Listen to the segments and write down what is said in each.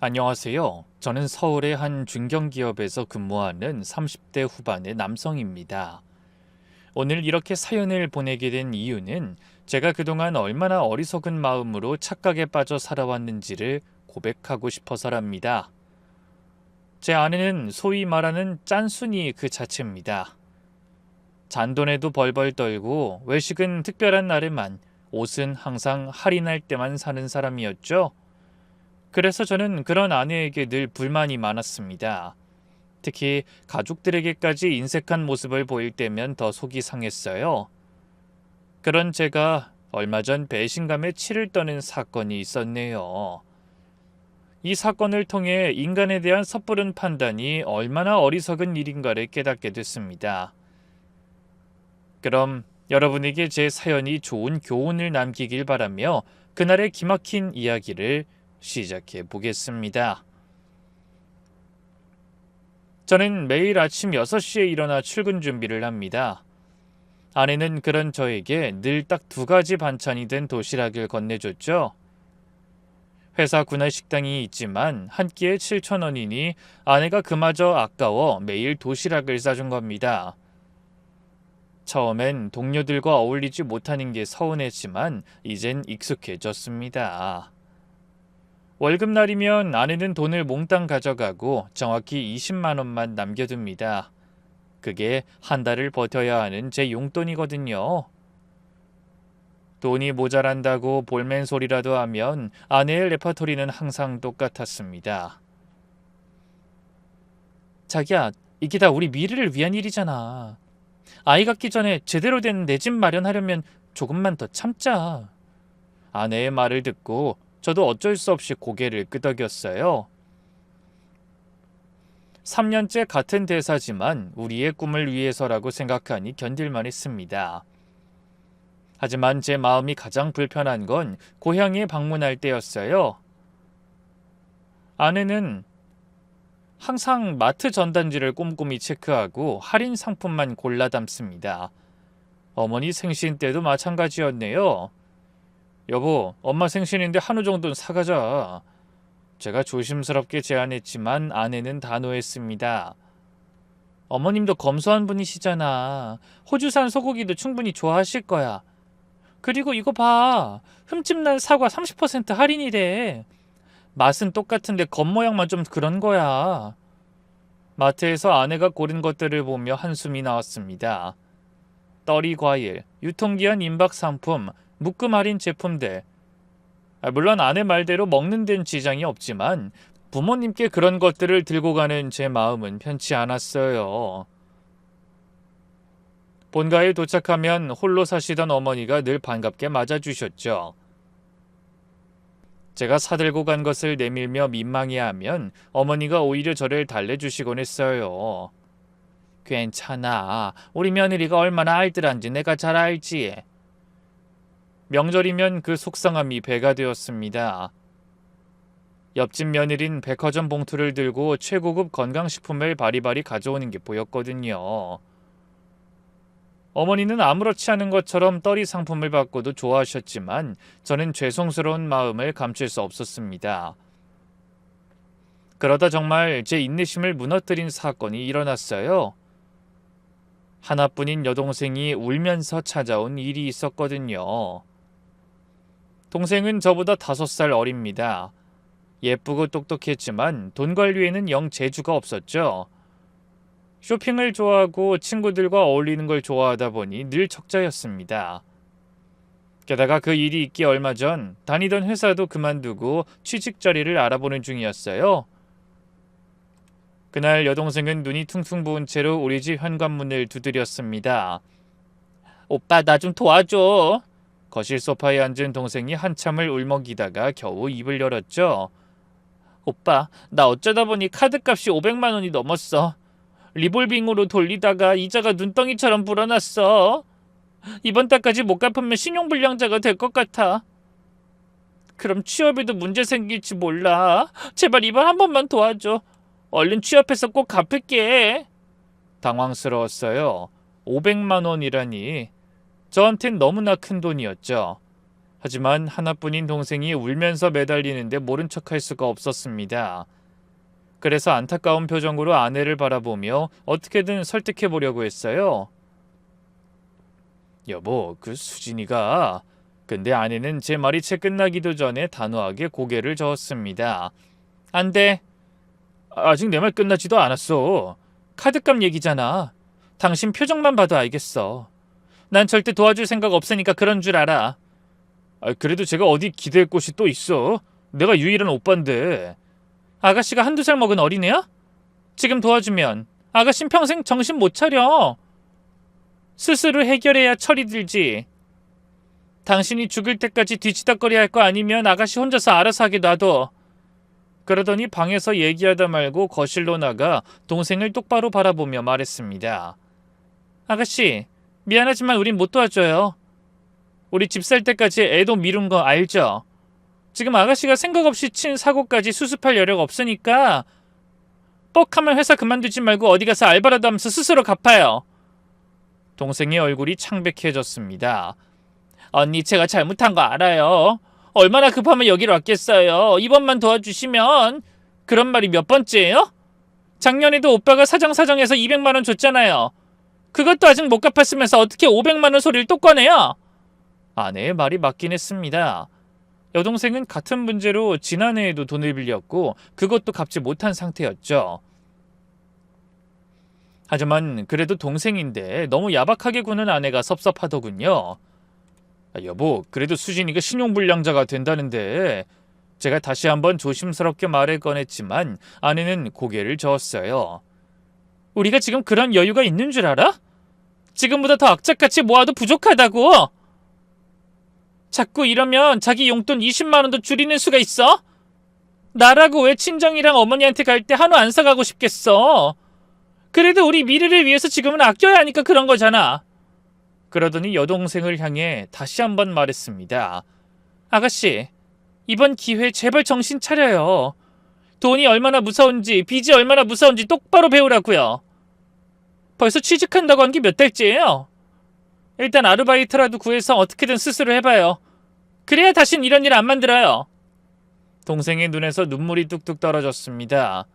안녕하세요. 저는 서울의 한 중견기업에서 근무하는 30대 후반의 남성입니다. 오늘 이렇게 사연을 보내게 된 이유는 제가 그동안 얼마나 어리석은 마음으로 착각에 빠져 살아왔는지를 고백하고 싶어서랍니다. 제 아내는 소위 말하는 짠순이 그 자체입니다. 잔돈에도 벌벌 떨고 외식은 특별한 날에만, 옷은 항상 할인할 때만 사는 사람이었죠. 그래서 저는 그런 아내에게 늘 불만이 많았습니다. 특히 가족들에게까지 인색한 모습을 보일 때면 더 속이 상했어요. 그런 제가 얼마 전 배신감에 치를 떠는 사건이 있었네요. 이 사건을 통해 인간에 대한 섣부른 판단이 얼마나 어리석은 일인가를 깨닫게 됐습니다. 그럼 여러분에게 제 사연이 좋은 교훈을 남기길 바라며 그날의 기막힌 이야기를 시작해 보겠습니다. 저는 매일 아침 6시에 일어나 출근 준비를 합니다. 아내는 그런 저에게 늘 딱 2가지 반찬이 된 도시락을 건네줬죠. 회사 구내 식당이 있지만 한 끼에 7,000원이니 아내가 그마저 아까워 매일 도시락을 싸준 겁니다. 처음엔 동료들과 어울리지 못하는 게 서운했지만 이젠 익숙해졌습니다. 월급날이면 아내는 돈을 몽땅 가져가고 정확히 20만 원만 남겨둡니다. 그게 한 달을 버텨야 하는 제 용돈이거든요. 돈이 모자란다고 볼멘 소리라도 하면 아내의 레퍼토리는 항상 똑같았습니다. 자기야, 이게 다 우리 미래를 위한 일이잖아. 아이 갖기 전에 제대로 된 내 집 마련하려면 조금만 더 참자. 아내의 말을 듣고 저도 어쩔 수 없이 고개를 끄덕였어요. 3년째 같은 대사지만 우리의 꿈을 위해서라고 생각하니 견딜만 했습니다. 하지만 제 마음이 가장 불편한 건 고향에 방문할 때였어요. 아내는 항상 마트 전단지를 꼼꼼히 체크하고 할인 상품만 골라 담습니다. 어머니 생신 때도 마찬가지였네요. 여보, 엄마 생신인데 한우 정도는 사가자. 제가 조심스럽게 제안했지만 아내는 단호했습니다. 어머님도 검소한 분이시잖아. 호주산 소고기도 충분히 좋아하실 거야. 그리고 이거 봐. 흠집난 사과 30% 할인이래. 맛은 똑같은데 겉모양만 좀 그런 거야. 마트에서 아내가 고른 것들을 보며 한숨이 나왔습니다. 떨이 과일, 유통기한 임박 상품, 묶음 할인 제품들. 물론 아내 말대로 먹는 데는 지장이 없지만 부모님께 그런 것들을 들고 가는 제 마음은 편치 않았어요. 본가에 도착하면 홀로 사시던 어머니가 늘 반갑게 맞아주셨죠. 제가 사들고 간 것을 내밀며 민망해하면 어머니가 오히려 저를 달래주시곤 했어요. 괜찮아. 우리 며느리가 얼마나 알뜰한지 내가 잘 알지. 명절이면 그 속상함이 배가 되었습니다. 옆집 며느린 백화점 봉투를 들고 최고급 건강식품을 바리바리 가져오는 게 보였거든요. 어머니는 아무렇지 않은 것처럼 떨이 상품을 받고도 좋아하셨지만 저는 죄송스러운 마음을 감출 수 없었습니다. 그러다 정말 제 인내심을 무너뜨린 사건이 일어났어요. 하나뿐인 여동생이 울면서 찾아온 일이 있었거든요. 동생은 저보다 5살 어립니다. 예쁘고 똑똑했지만 돈 관리에는 영 재주가 없었죠. 쇼핑을 좋아하고 친구들과 어울리는 걸 좋아하다 보니 늘 적자였습니다. 게다가 그 일이 있기 얼마 전 다니던 회사도 그만두고 취직 자리를 알아보는 중이었어요. 그날 여동생은 눈이 퉁퉁 부은 채로 우리 집 현관문을 두드렸습니다. 오빠, 나 좀 도와줘. 거실 소파에 앉은 동생이 한참을 울먹이다가 겨우 입을 열었죠. 오빠, 나 어쩌다 보니 카드값이 500만 원이 넘었어. 리볼빙으로 돌리다가 이자가 눈덩이처럼 불어났어. 이번 달까지 못 갚으면 신용불량자가 될 것 같아. 그럼 취업에도 문제 생길지 몰라. 제발 이번 한 번만 도와줘. 얼른 취업해서 꼭 갚을게. 당황스러웠어요. 500만 원이라니. 저한텐 너무나 큰 돈이었죠. 하지만 하나뿐인 동생이 울면서 매달리는데 모른 척할 수가 없었습니다. 그래서 안타까운 표정으로 아내를 바라보며 어떻게든 설득해 보려고 했어요. 여보, 그 수진이가... 근데 아내는 제 말이 채 끝나기도 전에 단호하게 고개를 저었습니다. 안 돼. 아직 내 말 끝나지도 않았어. 카드값 얘기잖아. 당신 표정만 봐도 알겠어. 난 절대 도와줄 생각 없으니까 그런 줄 알아. 그래도 제가 어디 기댈 곳이 또 있어. 내가 유일한 오빠인데. 아가씨가 한두 살 먹은 어린애야? 지금 도와주면 아가씨는 평생 정신 못 차려. 스스로 해결해야 철이 들지. 당신이 죽을 때까지 뒤치다꺼리 할 거 아니면 아가씨 혼자서 알아서 하게 놔둬. 그러더니 방에서 얘기하다 말고 거실로 나가 동생을 똑바로 바라보며 말했습니다. 아가씨, 미안하지만 우린 못 도와줘요. 우리 집 살 때까지 애도 미룬 거 알죠? 지금 아가씨가 생각 없이 친 사고까지 수습할 여력 없으니까 뻑하면 회사 그만두지 말고 어디 가서 알바라도 하면서 스스로 갚아요. 동생의 얼굴이 창백해졌습니다. 언니, 제가 잘못한 거 알아요. 얼마나 급하면 여기로 왔겠어요. 이번만 도와주시면. 그런 말이 몇 번째예요? 작년에도 오빠가 사정사정해서 200만 원 줬잖아요. 그것도 아직 못 갚았으면서 어떻게 500만 원 소리를 또 꺼내요? 아내의 말이 맞긴 했습니다. 여동생은 같은 문제로 지난해에도 돈을 빌렸고 그것도 갚지 못한 상태였죠. 하지만 그래도 동생인데 너무 야박하게 구는 아내가 섭섭하더군요. 여보, 그래도 수진이가 신용불량자가 된다는데. 제가 다시 한번 조심스럽게 말을 꺼냈지만 아내는 고개를 저었어요. 우리가 지금 그런 여유가 있는 줄 알아? 지금보다 더 악착같이 모아도 부족하다고. 자꾸 이러면 자기 용돈 20만 원도 줄이는 수가 있어? 나라고 왜 친정이랑 어머니한테 갈 때 한우 안 사가고 싶겠어. 그래도 우리 미래를 위해서 지금은 아껴야 하니까 그런 거잖아. 그러더니 여동생을 향해 다시 한번 말했습니다. 아가씨, 이번 기회에 제발 정신 차려요. 돈이 얼마나 무서운지, 빚이 얼마나 무서운지 똑바로 배우라고요. 벌써 취직한다고 한 게 몇 달째예요. 일단 아르바이트라도 구해서 어떻게든 스스로 해봐요. 그래야 다신 이런 일 안 만들어요. 동생의 눈에서 눈물이 뚝뚝 떨어졌습니다.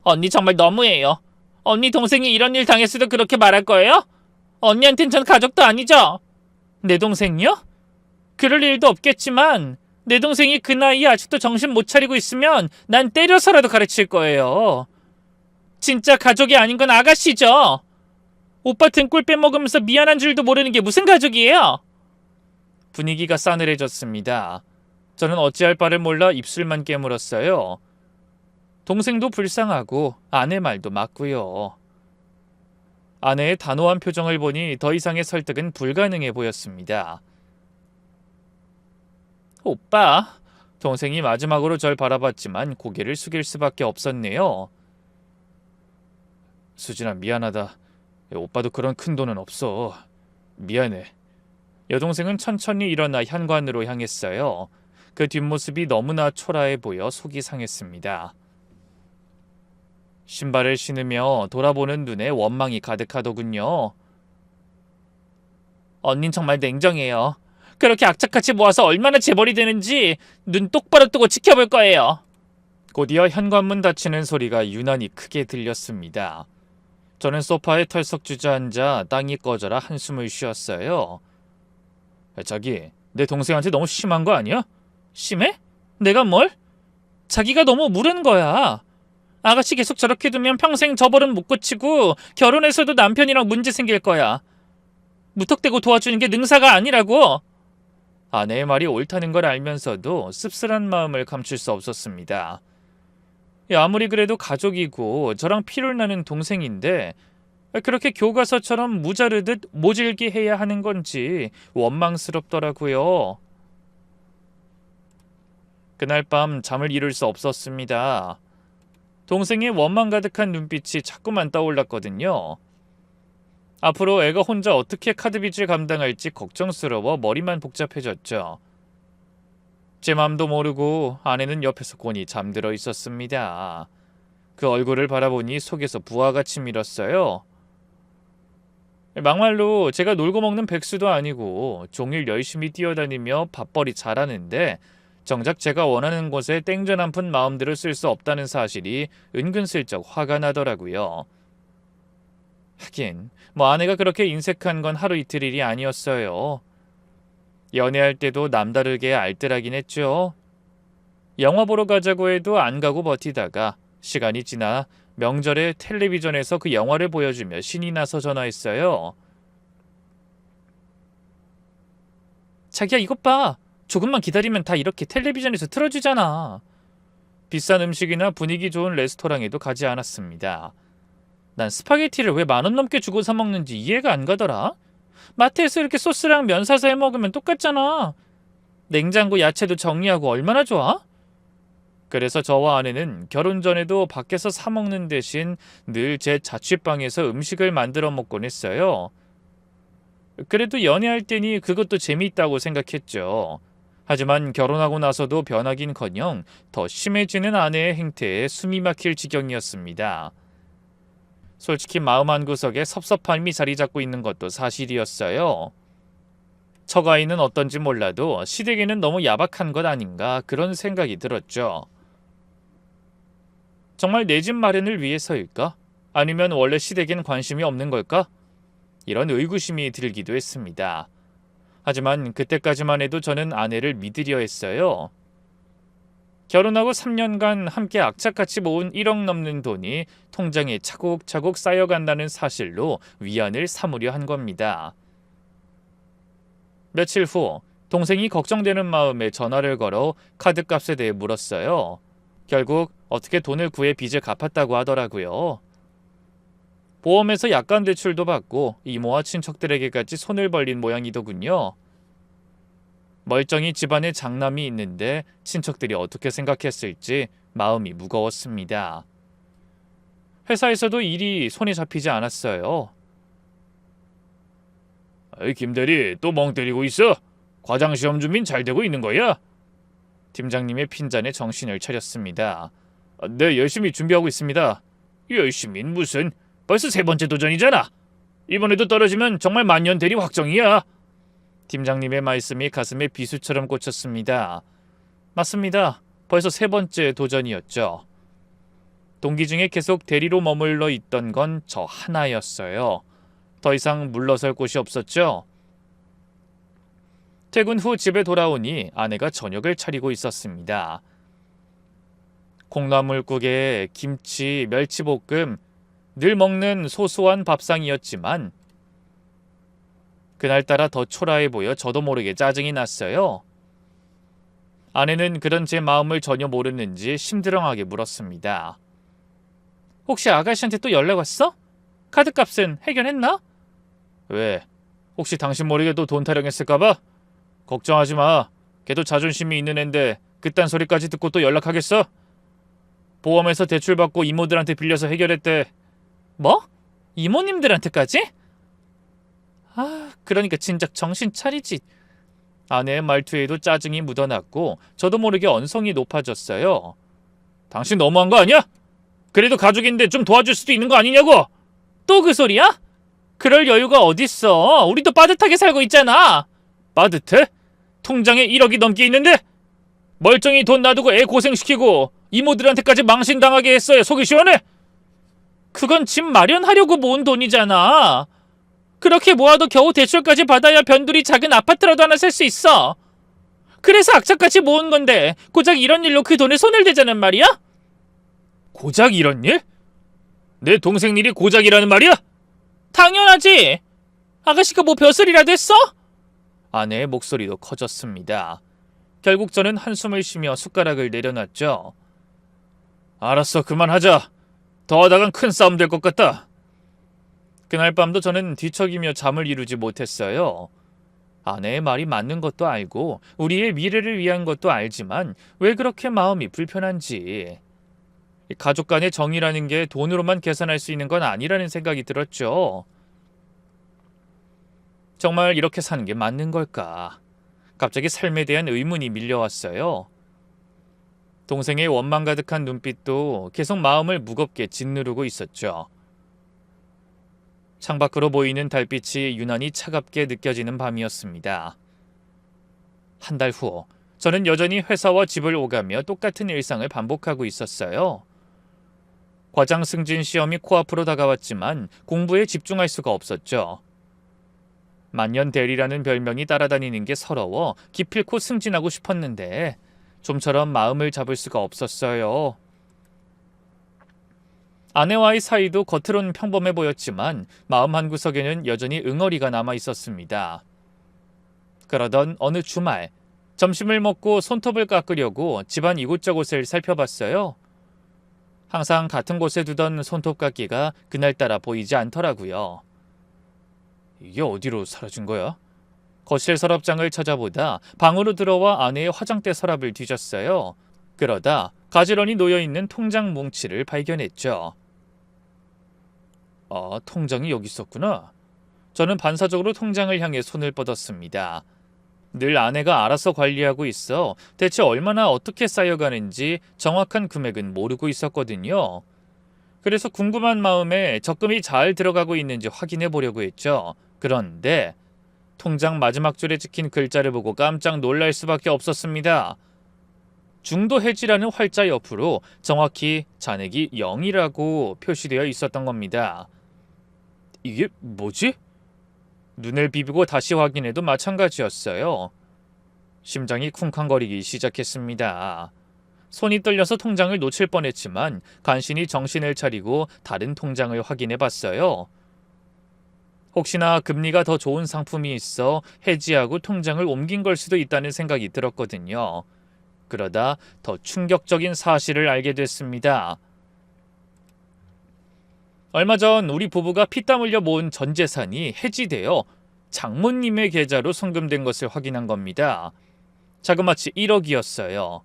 언니 정말 너무해요. 언니 동생이 이런 일 당했어도 그렇게 말할 거예요? 언니한텐 전 가족도 아니죠? 내 동생이요? 그럴 일도 없겠지만 내 동생이 그 나이에 아직도 정신 못 차리고 있으면 난 때려서라도 가르칠 거예요. 진짜 가족이 아닌 건 아가씨죠? 오빠 등골 빼먹으면서 미안한 줄도 모르는 게 무슨 가족이에요? 분위기가 싸늘해졌습니다. 저는 어찌할 바를 몰라 입술만 깨물었어요. 동생도 불쌍하고 아내 말도 맞고요. 아내의 단호한 표정을 보니 더 이상의 설득은 불가능해 보였습니다. 오빠, 동생이 마지막으로 절 바라봤지만 고개를 숙일 수밖에 없었네요. 수진아, 미안하다. 오빠도 그런 큰 돈은 없어. 미안해. 여동생은 천천히 일어나 현관으로 향했어요. 그 뒷모습이 너무나 초라해 보여 속이 상했습니다. 신발을 신으며 돌아보는 눈에 원망이 가득하더군요. 언닌 정말 냉정해요. 그렇게 악착같이 모아서 얼마나 재벌이 되는지 눈 똑바로 뜨고 지켜볼 거예요. 곧이어 현관문 닫히는 소리가 유난히 크게 들렸습니다. 저는 소파에 털썩 주저앉아 땅이 꺼져라 한숨을 쉬었어요. 자기, 내 동생한테 너무 심한 거 아니야? 심해? 내가 뭘? 자기가 너무 무른 거야. 아가씨 계속 저렇게 두면 평생 저 버릇 못 고치고 결혼해서도 남편이랑 문제 생길 거야. 무턱대고 도와주는 게 능사가 아니라고. 아내의 말이 옳다는 걸 알면서도 씁쓸한 마음을 감출 수 없었습니다. 아무리 그래도 가족이고 저랑 피를 나는 동생인데 그렇게 교과서처럼 무자르듯 모질게 해야 하는 건지 원망스럽더라고요. 그날 밤 잠을 이룰 수 없었습니다. 동생의 원망 가득한 눈빛이 자꾸만 떠올랐거든요. 앞으로 애가 혼자 어떻게 카드빚을 감당할지 걱정스러워 머리만 복잡해졌죠. 제 맘도 모르고 아내는 옆에서 곤히 잠들어 있었습니다. 그 얼굴을 바라보니 속에서 부하같이 밀었어요. 막말로 제가 놀고 먹는 백수도 아니고 종일 열심히 뛰어다니며 밥벌이 잘하는데 정작 제가 원하는 곳에 땡전 한 푼 마음대로 쓸 수 없다는 사실이 은근슬쩍 화가 나더라고요. 하긴 뭐 아내가 그렇게 인색한 건 하루 이틀 일이 아니었어요. 연애할 때도 남다르게 알뜰하긴 했죠. 영화 보러 가자고 해도 안 가고 버티다가 시간이 지나 명절에 텔레비전에서 그 영화를 보여주며 신이 나서 전화했어요. 자기야 이것 봐. 조금만 기다리면 다 이렇게 텔레비전에서 틀어주잖아. 비싼 음식이나 분위기 좋은 레스토랑에도 가지 않았습니다. 난 스파게티를 왜 10,000원 넘게 주고 사 먹는지 이해가 안 가더라. 마트에서 이렇게 소스랑 면 사서 해 먹으면 똑같잖아. 냉장고 야채도 정리하고 얼마나 좋아? 그래서 저와 아내는 결혼 전에도 밖에서 사 먹는 대신 늘 제 자취방에서 음식을 만들어 먹곤 했어요. 그래도 연애할 때니 그것도 재미있다고 생각했죠. 하지만 결혼하고 나서도 변하긴커녕 더 심해지는 아내의 행태에 숨이 막힐 지경이었습니다. 솔직히 마음 한구석에 섭섭함이 자리 잡고 있는 것도 사실이었어요. 처가인은 어떤지 몰라도 시댁에는 너무 야박한 것 아닌가 그런 생각이 들었죠. 정말 내 집 마련을 위해서일까? 아니면 원래 시댁엔 관심이 없는 걸까? 이런 의구심이 들기도 했습니다. 하지만 그때까지만 해도 저는 아내를 믿으려 했어요. 결혼하고 3년간 함께 악착같이 모은 1억 넘는 돈이 통장에 차곡차곡 쌓여간다는 사실로 위안을 삼으려 한 겁니다. 며칠 후 동생이 걱정되는 마음에 전화를 걸어 카드값에 대해 물었어요. 결국 어떻게 돈을 구해 빚을 갚았다고 하더라고요. 보험에서 약간 대출도 받고 이모와 친척들에게까지 손을 벌린 모양이더군요. 멀쩡히 집안에 장남이 있는데 친척들이 어떻게 생각했을지 마음이 무거웠습니다. 회사에서도 일이 손에 잡히지 않았어요. 김대리 또 멍 때리고 있어? 과장시험 준비는 잘 되고 있는 거야? 팀장님의 핀잔에 정신을 차렸습니다. 네, 열심히 준비하고 있습니다. 열심히는 무슨, 벌써 3번째 도전이잖아. 이번에도 떨어지면 정말 만년 대리 확정이야. 팀장님의 말씀이 가슴에 비수처럼 꽂혔습니다. 맞습니다. 벌써 3번째 도전이었죠. 동기 중에 계속 대리로 머물러 있던 건 저 하나였어요. 더 이상 물러설 곳이 없었죠. 퇴근 후 집에 돌아오니 아내가 저녁을 차리고 있었습니다. 콩나물국에 김치, 멸치볶음, 늘 먹는 소소한 밥상이었지만 그날따라 더 초라해 보여 저도 모르게 짜증이 났어요. 아내는 그런 제 마음을 전혀 모르는지 심드렁하게 물었습니다. 혹시 아가씨한테 또 연락 왔어? 카드값은 해결했나? 왜? 혹시 당신 모르게 또 돈 타령했을까봐? 걱정하지 마. 걔도 자존심이 있는 앤데 그딴 소리까지 듣고 또 연락하겠어? 보험에서 대출받고 이모들한테 빌려서 해결했대. 뭐? 이모님들한테까지? 그러니까 진작 정신 차리지. 아내의 말투에도 짜증이 묻어났고 저도 모르게 언성이 높아졌어요. 당신 너무한 거 아니야? 그래도 가족인데 좀 도와줄 수도 있는 거 아니냐고? 또 그 소리야? 그럴 여유가 어딨어. 우리도 빠듯하게 살고 있잖아. 빠듯해? 통장에 1억이 넘게 있는데? 멀쩡히 돈 놔두고 애 고생시키고 이모들한테까지 망신당하게 했어야 속이 시원해? 그건 집 마련하려고 모은 돈이잖아. 그렇게 모아도 겨우 대출까지 받아야 변두리 작은 아파트라도 하나 살 수 있어. 그래서 악착같이 모은 건데 고작 이런 일로 그 돈에 손을 대자는 말이야? 고작 이런 일? 내 동생 일이 고작이라는 말이야? 당연하지. 아가씨가 뭐 벼슬이라도 했어? 아내의 목소리도 커졌습니다. 결국 저는 한숨을 쉬며 숟가락을 내려놨죠. 알았어, 그만하자. 더 하다간 큰 싸움 될 것 같다. 그날 밤도 저는 뒤척이며 잠을 이루지 못했어요. 아내의 말이 맞는 것도 알고 우리의 미래를 위한 것도 알지만 왜 그렇게 마음이 불편한지. 가족 간의 정이라는 게 돈으로만 계산할 수 있는 건 아니라는 생각이 들었죠. 정말 이렇게 사는 게 맞는 걸까? 갑자기 삶에 대한 의문이 밀려왔어요. 동생의 원망 가득한 눈빛도 계속 마음을 무겁게 짓누르고 있었죠. 창밖으로 보이는 달빛이 유난히 차갑게 느껴지는 밤이었습니다. 한 달 후, 저는 여전히 회사와 집을 오가며 똑같은 일상을 반복하고 있었어요. 과장 승진 시험이 코앞으로 다가왔지만 공부에 집중할 수가 없었죠. 만년 대리라는 별명이 따라다니는 게 서러워 기필코 승진하고 싶었는데 좀처럼 마음을 잡을 수가 없었어요. 아내와의 사이도 겉으로는 평범해 보였지만 마음 한구석에는 여전히 응어리가 남아 있었습니다. 그러던 어느 주말, 점심을 먹고 손톱을 깎으려고 집안 이곳저곳을 살펴봤어요. 항상 같은 곳에 두던 손톱깎이가 그날따라 보이지 않더라고요. 이게 어디로 사라진 거야? 거실 서랍장을 찾아보다 방으로 들어와 아내의 화장대 서랍을 뒤졌어요. 그러다 가지런히 놓여있는 통장 뭉치를 발견했죠. 아, 통장이 여기 있었구나. 저는 반사적으로 통장을 향해 손을 뻗었습니다. 늘 아내가 알아서 관리하고 있어 대체 얼마나 어떻게 쌓여가는지 정확한 금액은 모르고 있었거든요. 그래서 궁금한 마음에 적금이 잘 들어가고 있는지 확인해 보려고 했죠. 그런데 통장 마지막 줄에 찍힌 글자를 보고 깜짝 놀랄 수밖에 없었습니다. 중도 해지라는 활자 옆으로 정확히 잔액이 0이라고 표시되어 있었던 겁니다. 이게 뭐지? 눈을 비비고 다시 확인해도 마찬가지였어요. 심장이 쿵쾅거리기 시작했습니다. 손이 떨려서 통장을 놓칠 뻔했지만 간신히 정신을 차리고 다른 통장을 확인해 봤어요. 혹시나 금리가 더 좋은 상품이 있어 해지하고 통장을 옮긴 걸 수도 있다는 생각이 들었거든요. 그러다 더 충격적인 사실을 알게 됐습니다. 얼마 전 우리 부부가 피땀 흘려 모은 전 재산이 해지되어 장모님의 계좌로 송금된 것을 확인한 겁니다. 자그마치 1억이었어요.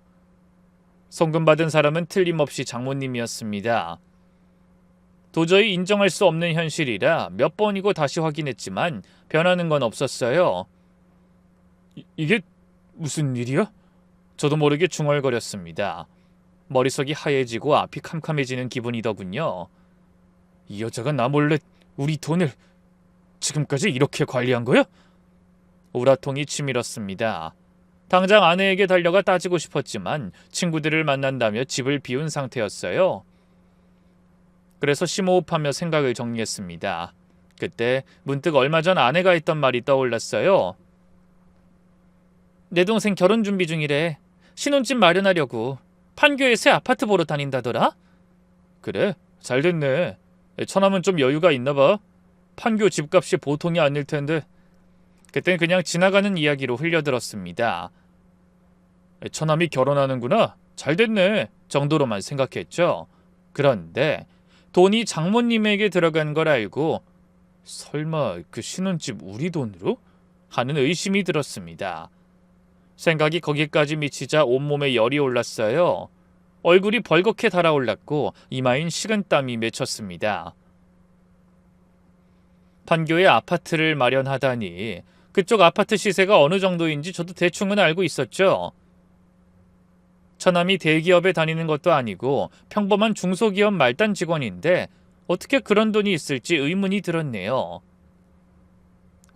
송금받은 사람은 틀림없이 장모님이었습니다. 도저히 인정할 수 없는 현실이라 몇 번이고 다시 확인했지만 변하는 건 없었어요. 이게 무슨 일이야? 저도 모르게 중얼거렸습니다. 머릿속이 하얘지고 앞이 캄캄해지는 기분이더군요. 이 여자가 나 몰래 우리 돈을 지금까지 이렇게 관리한 거야? 우라통이 치밀었습니다. 당장 아내에게 달려가 따지고 싶었지만 친구들을 만난다며 집을 비운 상태였어요. 그래서 심호흡하며 생각을 정리했습니다. 그때 문득 얼마 전 아내가 했던 말이 떠올랐어요. 내 동생 결혼 준비 중이래. 신혼집 마련하려고 판교에 새 아파트 보러 다닌다더라? 그래? 잘 됐네. 처남은 좀 여유가 있나 봐. 판교 집값이 보통이 아닐 텐데. 그땐 그냥 지나가는 이야기로 흘려들었습니다. 처남이 결혼하는구나. 잘 됐네. 정도로만 생각했죠. 그런데 돈이 장모님에게 들어간 걸 알고 설마 그 신혼집 우리 돈으로? 하는 의심이 들었습니다. 생각이 거기까지 미치자 온몸에 열이 올랐어요. 얼굴이 벌겋게 달아올랐고 이마엔 식은땀이 맺혔습니다. 판교에 아파트를 마련하다니 그쪽 아파트 시세가 어느 정도인지 저도 대충은 알고 있었죠. 처남이 대기업에 다니는 것도 아니고 평범한 중소기업 말단 직원인데 어떻게 그런 돈이 있을지 의문이 들었네요.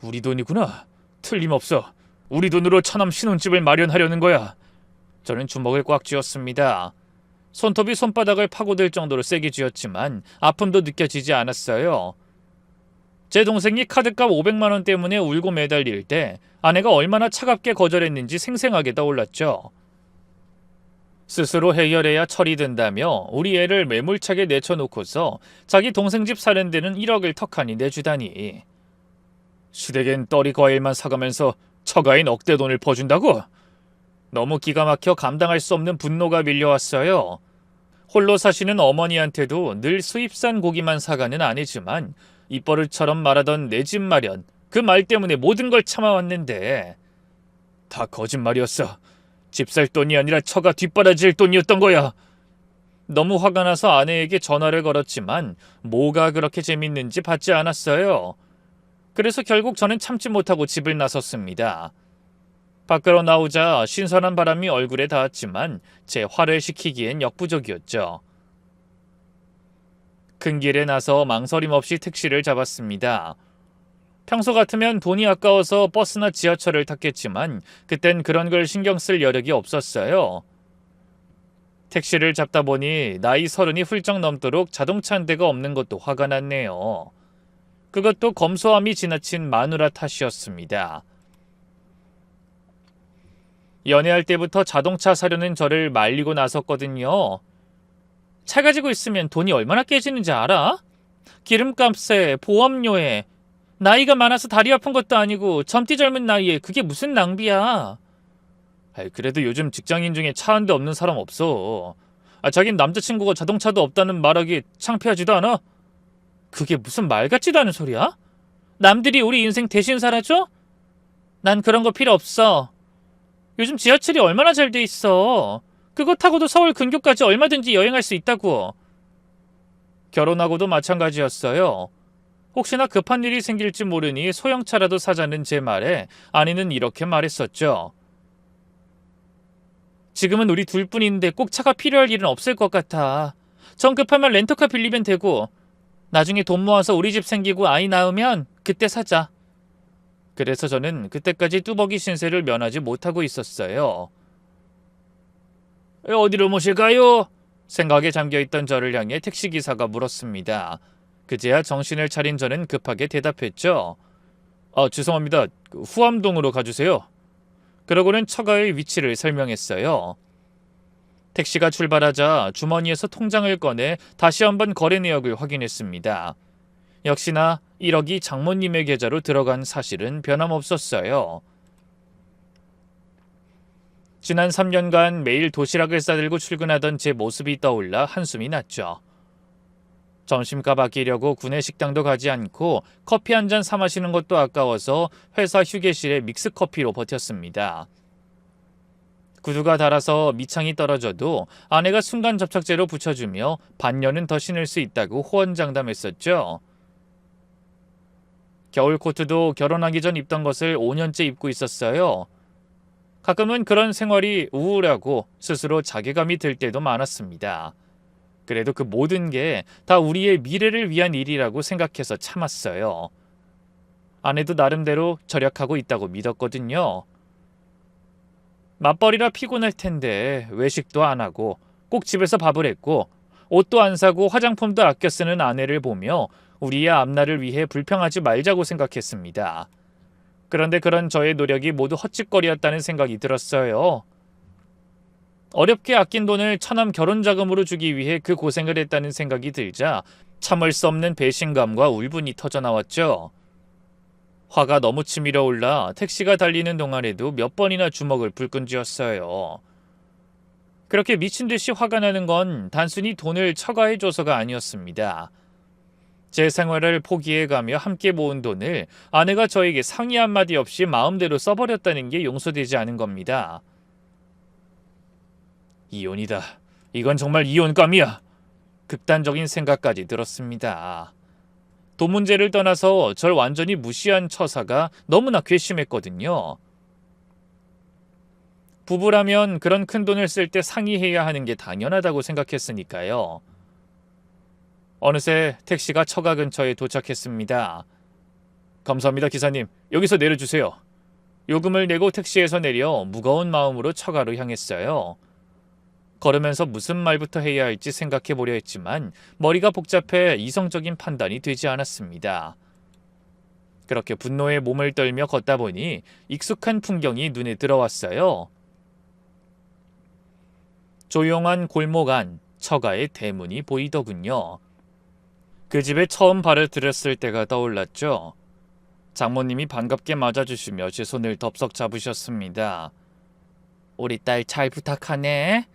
우리 돈이구나. 틀림없어. 우리 돈으로 처남 신혼집을 마련하려는 거야. 저는 주먹을 꽉 쥐었습니다. 손톱이 손바닥을 파고들 정도로 세게 쥐었지만 아픔도 느껴지지 않았어요. 제 동생이 카드값 500만 원 때문에 울고 매달릴 때 아내가 얼마나 차갑게 거절했는지 생생하게 떠올랐죠. 스스로 해결해야 철이 든다며 우리 애를 매몰차게 내쳐놓고서 자기 동생 집 사는 데는 1억을 턱하니 내주다니. 시댁엔 떨이 과일만 사가면서 처가인 억대 돈을 퍼준다고? 너무 기가 막혀 감당할 수 없는 분노가 밀려왔어요. 홀로 사시는 어머니한테도 늘 수입산 고기만 사가는 아니지만 입버릇처럼 말하던 내 집 마련, 그 말 때문에 모든 걸 참아왔는데 다 거짓말이었어. 집 살 돈이 아니라 처가 뒷바라질 돈이었던 거야. 너무 화가 나서 아내에게 전화를 걸었지만 뭐가 그렇게 재밌는지 받지 않았어요. 그래서 결국 저는 참지 못하고 집을 나섰습니다. 밖으로 나오자 신선한 바람이 얼굴에 닿았지만 제 화를 식히기엔 역부족이었죠. 큰 길에 나서 망설임 없이 택시를 잡았습니다. 평소 같으면 돈이 아까워서 버스나 지하철을 탔겠지만 그땐 그런 걸 신경 쓸 여력이 없었어요. 택시를 잡다 보니 나이 30이 훌쩍 넘도록 자동차 한 대가 없는 것도 화가 났네요. 그것도 검소함이 지나친 마누라 탓이었습니다. 연애할 때부터 자동차 사려는 저를 말리고 나섰거든요. 차 가지고 있으면 돈이 얼마나 깨지는지 알아? 기름값에 보험료에 나이가 많아서 다리 아픈 것도 아니고 젊디 젊은 나이에 그게 무슨 낭비야. 그래도 요즘 직장인 중에 차 한 대 없는 사람 없어. 자긴 남자친구가 자동차도 없다는 말하기 창피하지도 않아? 그게 무슨 말 같지도 않은 소리야? 남들이 우리 인생 대신 살아줘? 난 그런 거 필요 없어. 요즘 지하철이 얼마나 잘 돼 있어. 그거 타고도 서울 근교까지 얼마든지 여행할 수 있다고. 결혼하고도 마찬가지였어요. 혹시나 급한 일이 생길지 모르니 소형차라도 사자는 제 말에 아내는 이렇게 말했었죠. 지금은 우리 둘뿐인데 꼭 차가 필요할 일은 없을 것 같아. 정 급하면 렌터카 빌리면 되고 나중에 돈 모아서 우리 집 생기고 아이 낳으면 그때 사자. 그래서 저는 그때까지 뚜벅이 신세를 면하지 못하고 있었어요. 어디로 모실까요? 생각에 잠겨있던 저를 향해 택시기사가 물었습니다. 그제야 정신을 차린 저는 급하게 대답했죠. 죄송합니다. 후암동으로 가주세요. 그러고는 처가의 위치를 설명했어요. 택시가 출발하자 주머니에서 통장을 꺼내 다시 한번 거래 내역을 확인했습니다. 역시나 1억이 장모님의 계좌로 들어간 사실은 변함없었어요. 지난 3년간 매일 도시락을 싸들고 출근하던 제 모습이 떠올라 한숨이 났죠. 점심값 아끼려고 구내 식당도 가지 않고 커피 한 잔 사 마시는 것도 아까워서 회사 휴게실에 믹스커피로 버텼습니다. 구두가 닳아서 밑창이 떨어져도 아내가 순간 접착제로 붙여주며 반년은 더 신을 수 있다고 호언장담했었죠. 겨울 코트도 결혼하기 전 입던 것을 5년째 입고 있었어요. 가끔은 그런 생활이 우울하고 스스로 자괴감이 들 때도 많았습니다. 그래도 그 모든 게 다 우리의 미래를 위한 일이라고 생각해서 참았어요. 아내도 나름대로 절약하고 있다고 믿었거든요. 맞벌이라 피곤할 텐데 외식도 안 하고 꼭 집에서 밥을 했고 옷도 안 사고 화장품도 아껴 쓰는 아내를 보며 우리의 앞날을 위해 불평하지 말자고 생각했습니다. 그런데 그런 저의 노력이 모두 헛짓거리였다는 생각이 들었어요. 어렵게 아낀 돈을 처남 결혼자금으로 주기 위해 그 고생을 했다는 생각이 들자 참을 수 없는 배신감과 울분이 터져나왔죠. 화가 너무 치밀어 올라 택시가 달리는 동안에도 몇 번이나 주먹을 불끈 쥐었어요. 그렇게 미친 듯이 화가 나는 건 단순히 돈을 처가해줘서가 아니었습니다. 제 생활을 포기해가며 함께 모은 돈을 아내가 저에게 상의 한마디 없이 마음대로 써버렸다는 게 용서되지 않은 겁니다. 이혼이다. 이건 정말 이혼감이야. 극단적인 생각까지 들었습니다. 돈 문제를 떠나서 절 완전히 무시한 처사가 너무나 괘씸했거든요. 부부라면 그런 큰 돈을 쓸 때 상의해야 하는 게 당연하다고 생각했으니까요. 어느새 택시가 처가 근처에 도착했습니다. 감사합니다, 기사님. 여기서 내려주세요. 요금을 내고 택시에서 내려 무거운 마음으로 처가로 향했어요. 걸으면서 무슨 말부터 해야 할지 생각해 보려 했지만 머리가 복잡해 이성적인 판단이 되지 않았습니다. 그렇게 분노에 몸을 떨며 걷다 보니 익숙한 풍경이 눈에 들어왔어요. 조용한 골목 안 처가의 대문이 보이더군요. 그 집에 처음 발을 들였을 때가 떠올랐죠. 장모님이 반갑게 맞아주시며 제 손을 덥석 잡으셨습니다. 우리 딸 잘 부탁하네.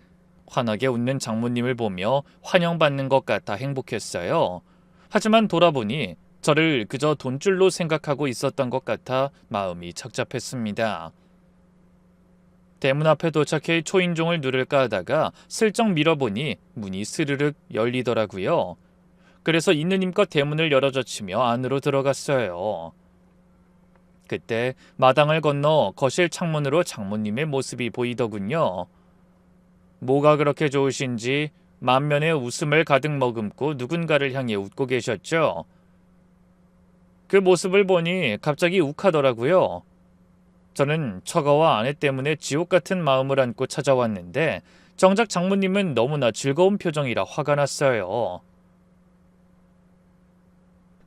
환하게 웃는 장모님을 보며 환영받는 것 같아 행복했어요. 하지만 돌아보니 저를 그저 돈줄로 생각하고 있었던 것 같아 마음이 착잡했습니다. 대문 앞에 도착해 초인종을 누를까 하다가 슬쩍 밀어보니 문이 스르륵 열리더라고요. 그래서 있는 힘껏 대문을 열어젖히며 안으로 들어갔어요. 그때 마당을 건너 거실 창문으로 장모님의 모습이 보이더군요. 뭐가 그렇게 좋으신지 만면에 웃음을 가득 머금고 누군가를 향해 웃고 계셨죠. 그 모습을 보니 갑자기 욱하더라고요. 저는 처가와 아내 때문에 지옥 같은 마음을 안고 찾아왔는데 정작 장모님은 너무나 즐거운 표정이라 화가 났어요.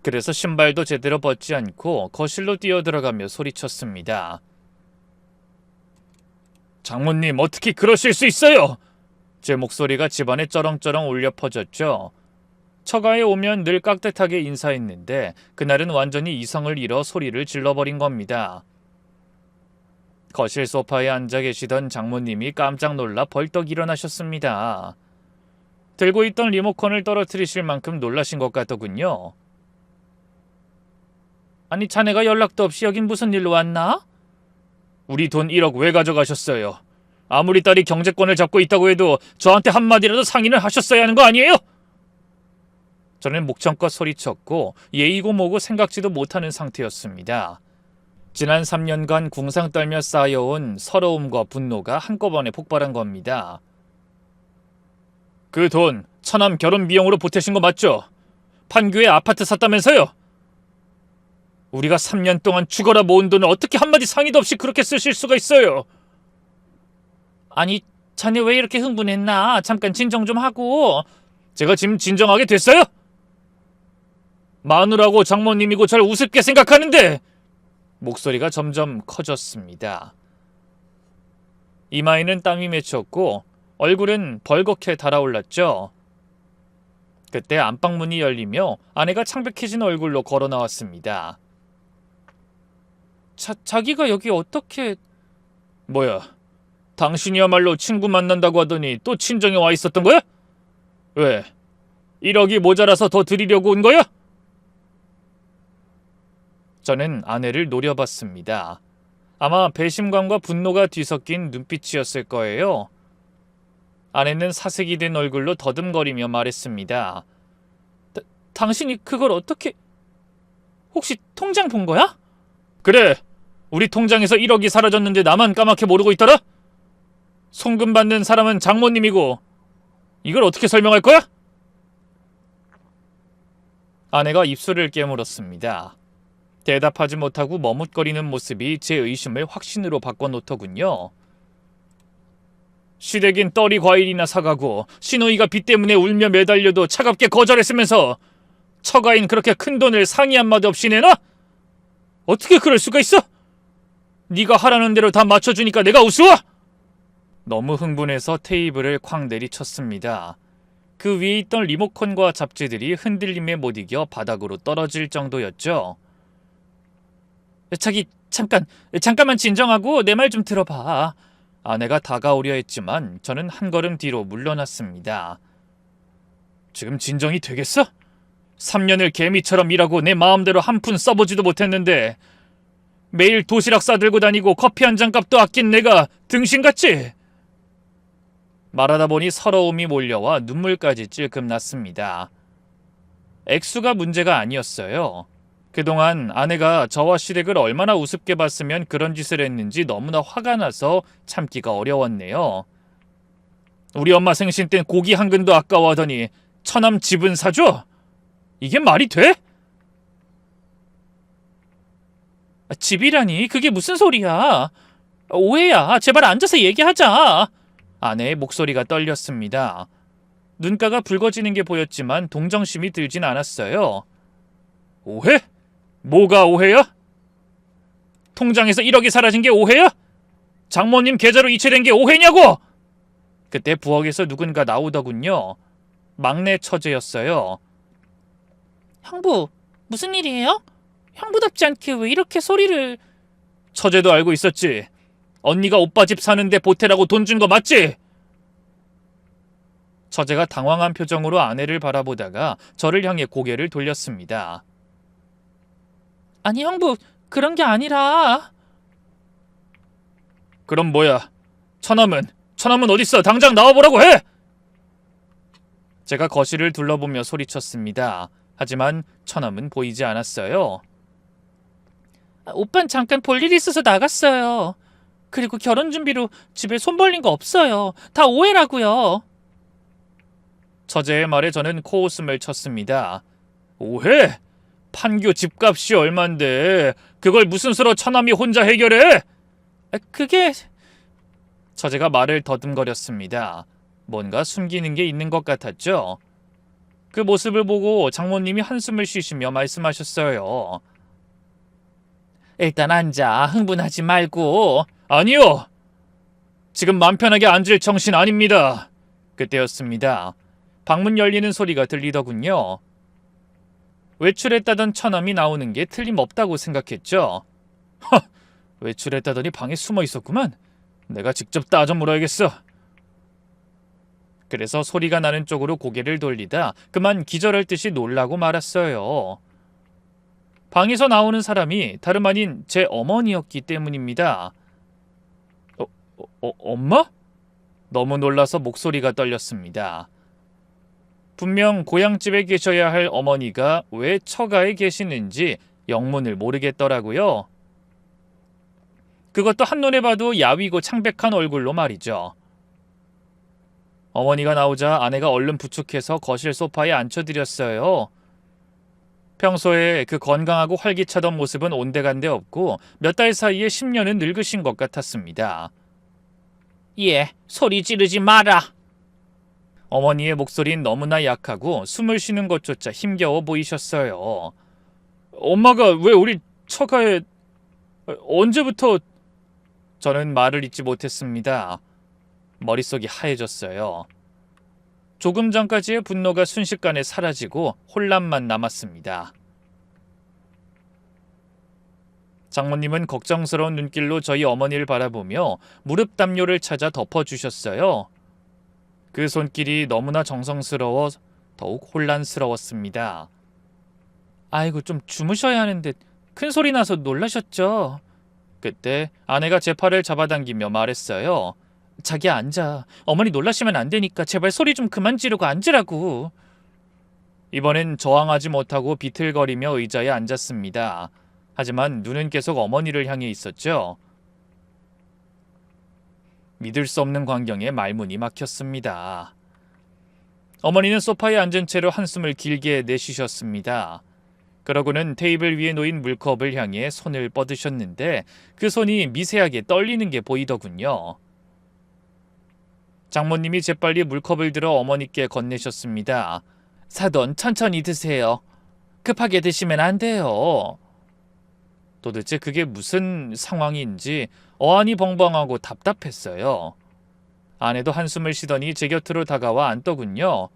그래서 신발도 제대로 벗지 않고 거실로 뛰어들어가며 소리쳤습니다. 장모님, 어떻게 그러실 수 있어요? 제 목소리가 집안에 쩌렁쩌렁 울려 퍼졌죠. 처가에 오면 늘 깍듯하게 인사했는데 그날은 완전히 이성을 잃어 소리를 질러버린 겁니다. 거실 소파에 앉아 계시던 장모님이 깜짝 놀라 벌떡 일어나셨습니다. 들고 있던 리모컨을 떨어뜨리실 만큼 놀라신 것 같더군요. 아니, 자네가 연락도 없이 여긴 무슨 일로 왔나? 우리 돈 1억 왜 가져가셨어요? 아무리 딸이 경제권을 잡고 있다고 해도 저한테 한마디라도 상의를 하셨어야 하는 거 아니에요? 저는 목청껏 소리쳤고 예의고 뭐고 생각지도 못하는 상태였습니다. 지난 3년간 궁상 떨며 쌓여온 서러움과 분노가 한꺼번에 폭발한 겁니다. 그 돈 처남 결혼 비용으로 보태신 거 맞죠? 판교에 아파트 샀다면서요? 우리가 3년 동안 죽어라 모은 돈을 어떻게 한마디 상의도 없이 그렇게 쓰실 수가 있어요? 아니, 자네 왜 이렇게 흥분했나? 잠깐 진정 좀 하고. 제가 지금 진정하게 됐어요? 마누라고 장모님이고 절 우습게 생각하는데. 목소리가 점점 커졌습니다. 이마에는 땀이 맺혔고 얼굴은 벌겋게 달아올랐죠. 그때 안방문이 열리며 아내가 창백해진 얼굴로 걸어 나왔습니다. 자기가 여기 어떻게... 뭐야, 당신이야말로 친구 만난다고 하더니 또 친정에 와 있었던 거야? 왜? 1억이 모자라서 더 드리려고 온 거야? 저는 아내를 노려봤습니다. 아마 배심감과 분노가 뒤섞인 눈빛이었을 거예요. 아내는 사색이 된 얼굴로 더듬거리며 말했습니다. 당신이 그걸 어떻게... 혹시 통장 본 거야? 그래, 우리 통장에서 1억이 사라졌는데 나만 까맣게 모르고 있더라? 송금 받는 사람은 장모님이고 이걸 어떻게 설명할 거야? 아내가 입술을 깨물었습니다. 대답하지 못하고 머뭇거리는 모습이 제 의심을 확신으로 바꿔놓더군요. 시댁인 떨이 과일이나 사가고 시누이가 빚 때문에 울며 매달려도 차갑게 거절했으면서 처가인 그렇게 큰 돈을 상의 한마디 없이 내놔? 어떻게 그럴 수가 있어? 네가 하라는 대로 다 맞춰주니까 내가 우스워? 너무 흥분해서 테이블을 쾅 내리쳤습니다. 그 위에 있던 리모컨과 잡지들이 흔들림에 못 이겨 바닥으로 떨어질 정도였죠. 자기 잠깐만 진정하고 내 말 좀 들어봐. 아내가 다가오려 했지만 저는 한 걸음 뒤로 물러났습니다. 지금 진정이 되겠어? 3년을 개미처럼 일하고 내 마음대로 한 푼 써보지도 못했는데 매일 도시락 싸들고 다니고 커피 한 잔 값도 아낀 내가 등신같지? 말하다 보니 서러움이 몰려와 눈물까지 찔끔 났습니다. 액수가 문제가 아니었어요. 그동안 아내가 저와 시댁을 얼마나 우습게 봤으면 그런 짓을 했는지 너무나 화가 나서 참기가 어려웠네요. 우리 엄마 생신 땐 고기 한 근도 아까워하더니 처남 집은 사줘? 이게 말이 돼? 집이라니 그게 무슨 소리야? 오해야. 제발 앉아서 얘기하자. 아내의 목소리가 떨렸습니다. 눈가가 붉어지는 게 보였지만 동정심이 들진 않았어요. 오해? 뭐가 오해야? 통장에서 1억이 사라진 게 오해야? 장모님 계좌로 이체된 게 오해냐고? 그때 부엌에서 누군가 나오더군요. 막내 처제였어요. 형부, 무슨 일이에요? 형부답지 않게 왜 이렇게 소리를... 처제도 알고 있었지. 언니가 오빠 집 사는데 보태라고 돈 준 거 맞지? 처제가 당황한 표정으로 아내를 바라보다가 저를 향해 고개를 돌렸습니다. 아니 형부, 그런 게 아니라... 그럼 뭐야? 처남은 어딨어? 당장 나와보라고 해! 제가 거실을 둘러보며 소리쳤습니다. 하지만 처남은 보이지 않았어요. 오빤 잠깐 볼 일이 있어서 나갔어요. 그리고 결혼 준비로 집에 손 벌린 거 없어요. 다 오해라고요. 처제의 말에 저는 코웃음을 쳤습니다. 오해? 판교 집값이 얼만데 그걸 무슨 수로 처남이 혼자 해결해? 그게... 처제가 말을 더듬거렸습니다. 뭔가 숨기는 게 있는 것 같았죠. 그 모습을 보고 장모님이 한숨을 쉬시며 말씀하셨어요. 일단 앉아. 흥분하지 말고. 아니요. 지금 맘 편하게 앉을 정신 아닙니다. 그때였습니다. 방문 열리는 소리가 들리더군요. 외출했다던 처남이 나오는 게 틀림없다고 생각했죠. 외출했다더니 방에 숨어 있었구만. 내가 직접 따져 물어야겠어. 그래서 소리가 나는 쪽으로 고개를 돌리다 그만 기절할 듯이 놀라고 말았어요. 방에서 나오는 사람이 다름 아닌 제 어머니였기 때문입니다. 엄마? 너무 놀라서 목소리가 떨렸습니다. 분명 고향집에 계셔야 할 어머니가 왜 처가에 계시는지 영문을 모르겠더라고요. 그것도 한눈에 봐도 야위고 창백한 얼굴로 말이죠. 어머니가 나오자 아내가 얼른 부축해서 거실 소파에 앉혀드렸어요. 평소에 그 건강하고 활기차던 모습은 온데간데 없고 몇 달 사이에 10년은 늙으신 것 같았습니다. 예, 소리 지르지 마라. 어머니의 목소리는 너무나 약하고 숨을 쉬는 것조차 힘겨워 보이셨어요. 엄마가 왜 우리 처가에... 언제부터... 저는 말을 잇지 못했습니다. 머릿속이 하얘졌어요. 조금 전까지의 분노가 순식간에 사라지고 혼란만 남았습니다. 장모님은 걱정스러운 눈길로 저희 어머니를 바라보며 무릎 담요를 찾아 덮어주셨어요. 그 손길이 너무나 정성스러워 더욱 혼란스러웠습니다. 아이고, 좀 주무셔야 하는데 큰 소리 나서 놀라셨죠? 그때 아내가 제 팔을 잡아당기며 말했어요. 자기야, 앉아. 어머니 놀라시면 안 되니까 제발 소리 좀 그만 지르고 앉으라고. 이번엔 저항하지 못하고 비틀거리며 의자에 앉았습니다. 하지만 눈은 계속 어머니를 향해 있었죠. 믿을 수 없는 광경에 말문이 막혔습니다. 어머니는 소파에 앉은 채로 한숨을 길게 내쉬셨습니다. 그러고는 테이블 위에 놓인 물컵을 향해 손을 뻗으셨는데 그 손이 미세하게 떨리는 게 보이더군요. 장모님이 재빨리 물컵을 들어 어머니께 건네셨습니다. 사돈, 천천히 드세요. 급하게 드시면 안 돼요. 도대체 그게 무슨 상황인지 어안이 벙벙하고 답답했어요. 아내도 한숨을 쉬더니 제 곁으로 다가와 앉더군요.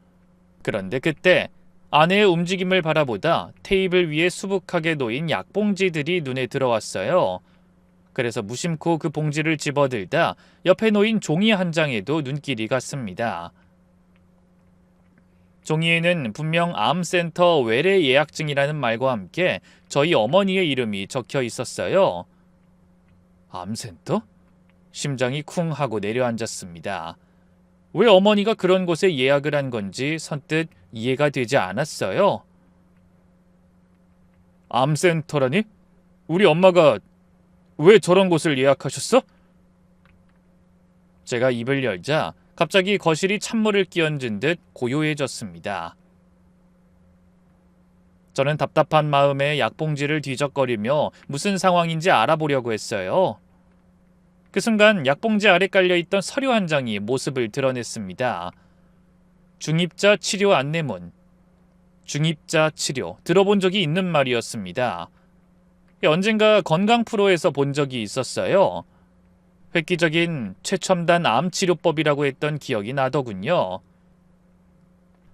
그런데 그때 아내의 움직임을 바라보다 테이블 위에 수북하게 놓인 약봉지들이 눈에 들어왔어요. 그래서 무심코 그 봉지를 집어들다 옆에 놓인 종이 한 장에도 눈길이 갔습니다. 종이에는 분명 암센터 외래 예약증이라는 말과 함께 저희 어머니의 이름이 적혀 있었어요. 암센터? 심장이 쿵 하고 내려앉았습니다. 왜 어머니가 그런 곳에 예약을 한 건지 선뜻 이해가 되지 않았어요. 암센터라니? 우리 엄마가 왜 저런 곳을 예약하셨어? 제가 입을 열자 갑자기 거실이 찬물을 끼얹은 듯 고요해졌습니다. 저는 답답한 마음에 약봉지를 뒤적거리며 무슨 상황인지 알아보려고 했어요. 그 순간 약봉지 아래 깔려있던 서류 한 장이 모습을 드러냈습니다. 중입자 치료 안내문. 중입자 치료, 들어본 적이 있는 말이었습니다. 언젠가 건강 프로에서 본 적이 있었어요. 획기적인 최첨단 암치료법이라고 했던 기억이 나더군요.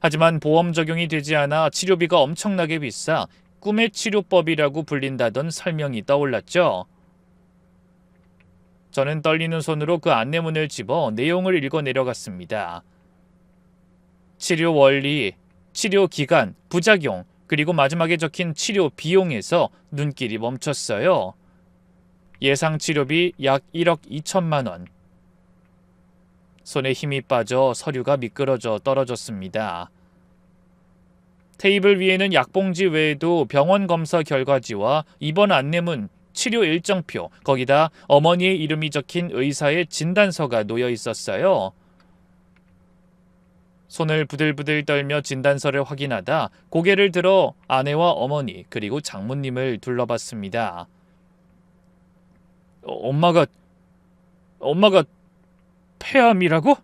하지만 보험 적용이 되지 않아 치료비가 엄청나게 비싸 꿈의 치료법이라고 불린다던 설명이 떠올랐죠. 저는 떨리는 손으로 그 안내문을 집어 내용을 읽어 내려갔습니다. 치료 원리, 치료 기간, 부작용, 그리고 마지막에 적힌 치료 비용에서 눈길이 멈췄어요. 예상 치료비 약 1억 2천만 원. 손에 힘이 빠져 서류가 미끄러져 떨어졌습니다. 테이블 위에는 약봉지 외에도 병원 검사 결과지와 입원 안내문, 치료 일정표, 거기다 어머니의 이름이 적힌 의사의 진단서가 놓여 있었어요. 손을 부들부들 떨며 진단서를 확인하다 고개를 들어 아내와 어머니 그리고 장모님을 둘러봤습니다. 엄마가 폐암이라고?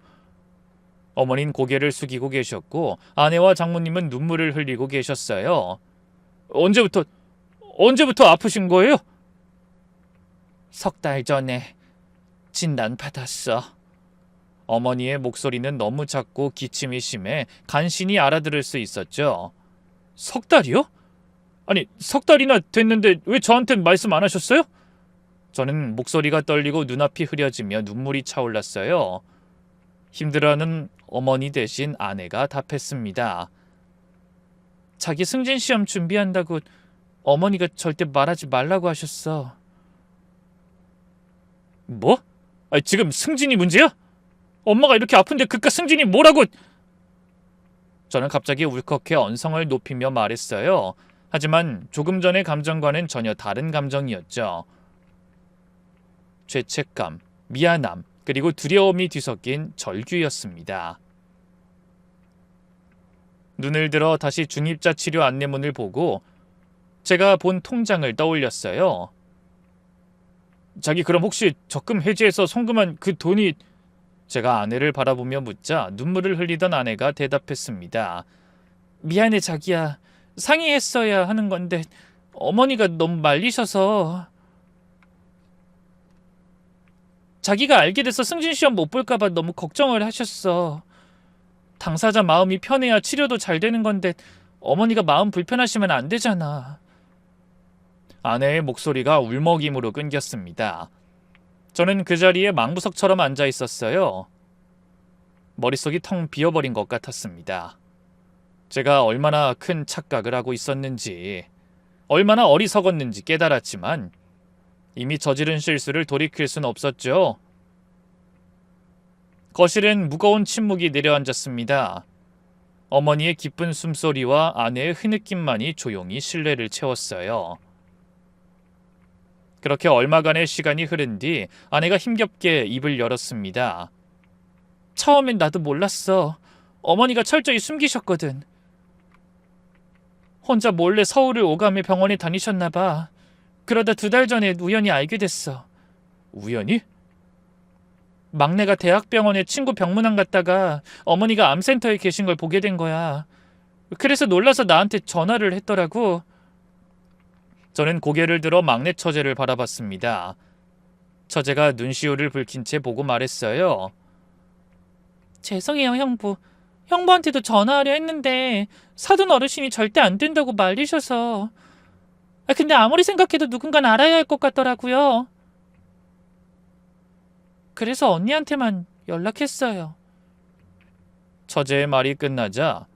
어머니는 고개를 숙이고 계셨고 아내와 장모님은 눈물을 흘리고 계셨어요. 언제부터 아프신 거예요? 3달 전에 진단받았어. 어머니의 목소리는 너무 작고 기침이 심해 간신히 알아들을 수 있었죠. 3달이요? 아니, 3달이나 됐는데 왜 저한텐 말씀 안 하셨어요? 저는 목소리가 떨리고 눈앞이 흐려지며 눈물이 차올랐어요. 힘들어하는 어머니 대신 아내가 답했습니다. 자기 승진 시험 준비한다고 어머니가 절대 말하지 말라고 하셨어. 뭐? 아니, 지금 승진이 문제야? 엄마가 이렇게 아픈데 그깟 승진이 뭐라고? 저는 갑자기 울컥해 언성을 높이며 말했어요. 하지만 조금 전의 감정과는 전혀 다른 감정이었죠. 죄책감, 미안함, 그리고 두려움이 뒤섞인 절규였습니다. 눈을 들어 다시 중입자 치료 안내문을 보고 제가 본 통장을 떠올렸어요. 자기 그럼 혹시 적금 해지해서 송금한 그 돈이... 제가 아내를 바라보며 묻자 눈물을 흘리던 아내가 대답했습니다. 미안해 자기야. 상의했어야 하는 건데 어머니가 너무 말리셔서... 자기가 알게 돼서 승진시험 못 볼까봐 너무 걱정을 하셨어. 당사자 마음이 편해야 치료도 잘 되는 건데 어머니가 마음 불편하시면 안 되잖아. 아내의 목소리가 울먹임으로 끊겼습니다. 저는 그 자리에 망부석처럼 앉아 있었어요. 머릿속이 텅 비어버린 것 같았습니다. 제가 얼마나 큰 착각을 하고 있었는지, 얼마나 어리석었는지 깨달았지만 이미 저지른 실수를 돌이킬 순 없었죠. 거실엔 무거운 침묵이 내려앉았습니다. 어머니의 기쁜 숨소리와 아내의 흐느낌만이 조용히 실내를 채웠어요. 그렇게 얼마간의 시간이 흐른 뒤 아내가 힘겹게 입을 열었습니다. 처음엔 나도 몰랐어. 어머니가 철저히 숨기셨거든. 혼자 몰래 서울을 오가며 병원에 다니셨나 봐. 그러다 2달 전에 우연히 알게 됐어. 우연히? 막내가 대학병원에 친구 병문안 갔다가 어머니가 암센터에 계신 걸 보게 된 거야. 그래서 놀라서 나한테 전화를 했더라고. 저는 고개를 들어 막내 처제를 바라봤습니다. 처제가 눈시울을 붉힌 채 보고 말했어요. 죄송해요, 형부. 형부한테도 전화하려 했는데 사돈 어르신이 절대 안 된다고 말리셔서. 근데 아무리 생각해도 누군가는 알아야 할 것 같더라고요. 그래서 언니한테만 연락했어요. 처제의 말이 끝나자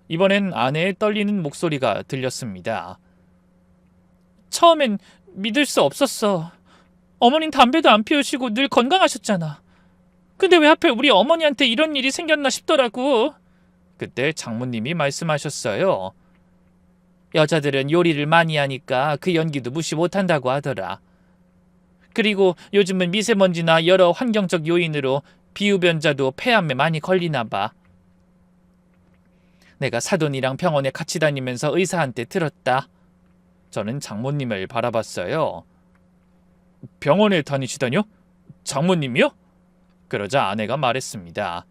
이번엔 아내의 떨리는 목소리가 들렸습니다. 처음엔 믿을 수 없었어. 어머닌 담배도 안 피우시고 늘 건강하셨잖아. 근데 왜 하필 우리 어머니한테 이런 일이 생겼나 싶더라고. 그때 장모님이 말씀하셨어요. 여자들은 요리를 많이 하니까 그 연기도 무시 못한다고 하더라. 그리고 요즘은 미세먼지나 여러 환경적 요인으로 비흡연자도 폐암에 많이 걸리나 봐. 내가 사돈이랑 병원에 같이 다니면서 의사한테 들었다. 저는 장모님을 바라봤어요. 병원에 다니시다뇨? 장모님이요? 그러자 아내가 말했습니다.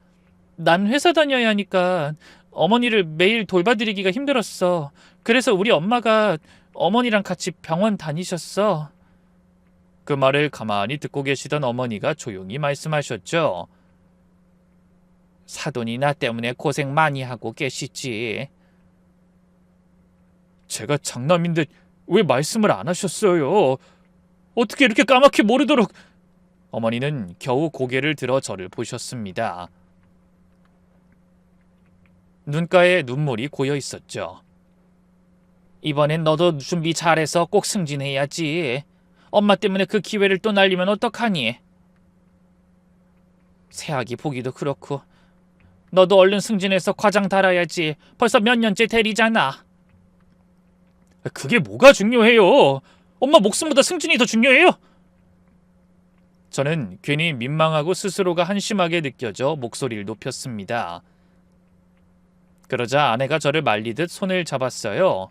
난 회사 다녀야 하니까 어머니를 매일 돌봐드리기가 힘들었어. 그래서 우리 엄마가 어머니랑 같이 병원 다니셨어. 그 말을 가만히 듣고 계시던 어머니가 조용히 말씀하셨죠. 사돈이 나 때문에 고생 많이 하고 계시지. 제가 장남인데 왜 말씀을 안 하셨어요? 어떻게 이렇게 까맣게 모르도록... 어머니는 겨우 고개를 들어 저를 보셨습니다. 눈가에 눈물이 고여 있었죠. 이번엔 너도 준비 잘해서 꼭 승진해야지. 엄마 때문에 그 기회를 또 날리면 어떡하니? 새아기 보기도 그렇고 너도 얼른 승진해서 과장 달아야지. 벌써 몇 년째 대리잖아. 그게 뭐가 중요해요? 엄마 목숨보다 승진이 더 중요해요? 저는 괜히 민망하고 스스로가 한심하게 느껴져 목소리를 높였습니다. 그러자 아내가 저를 말리듯 손을 잡았어요.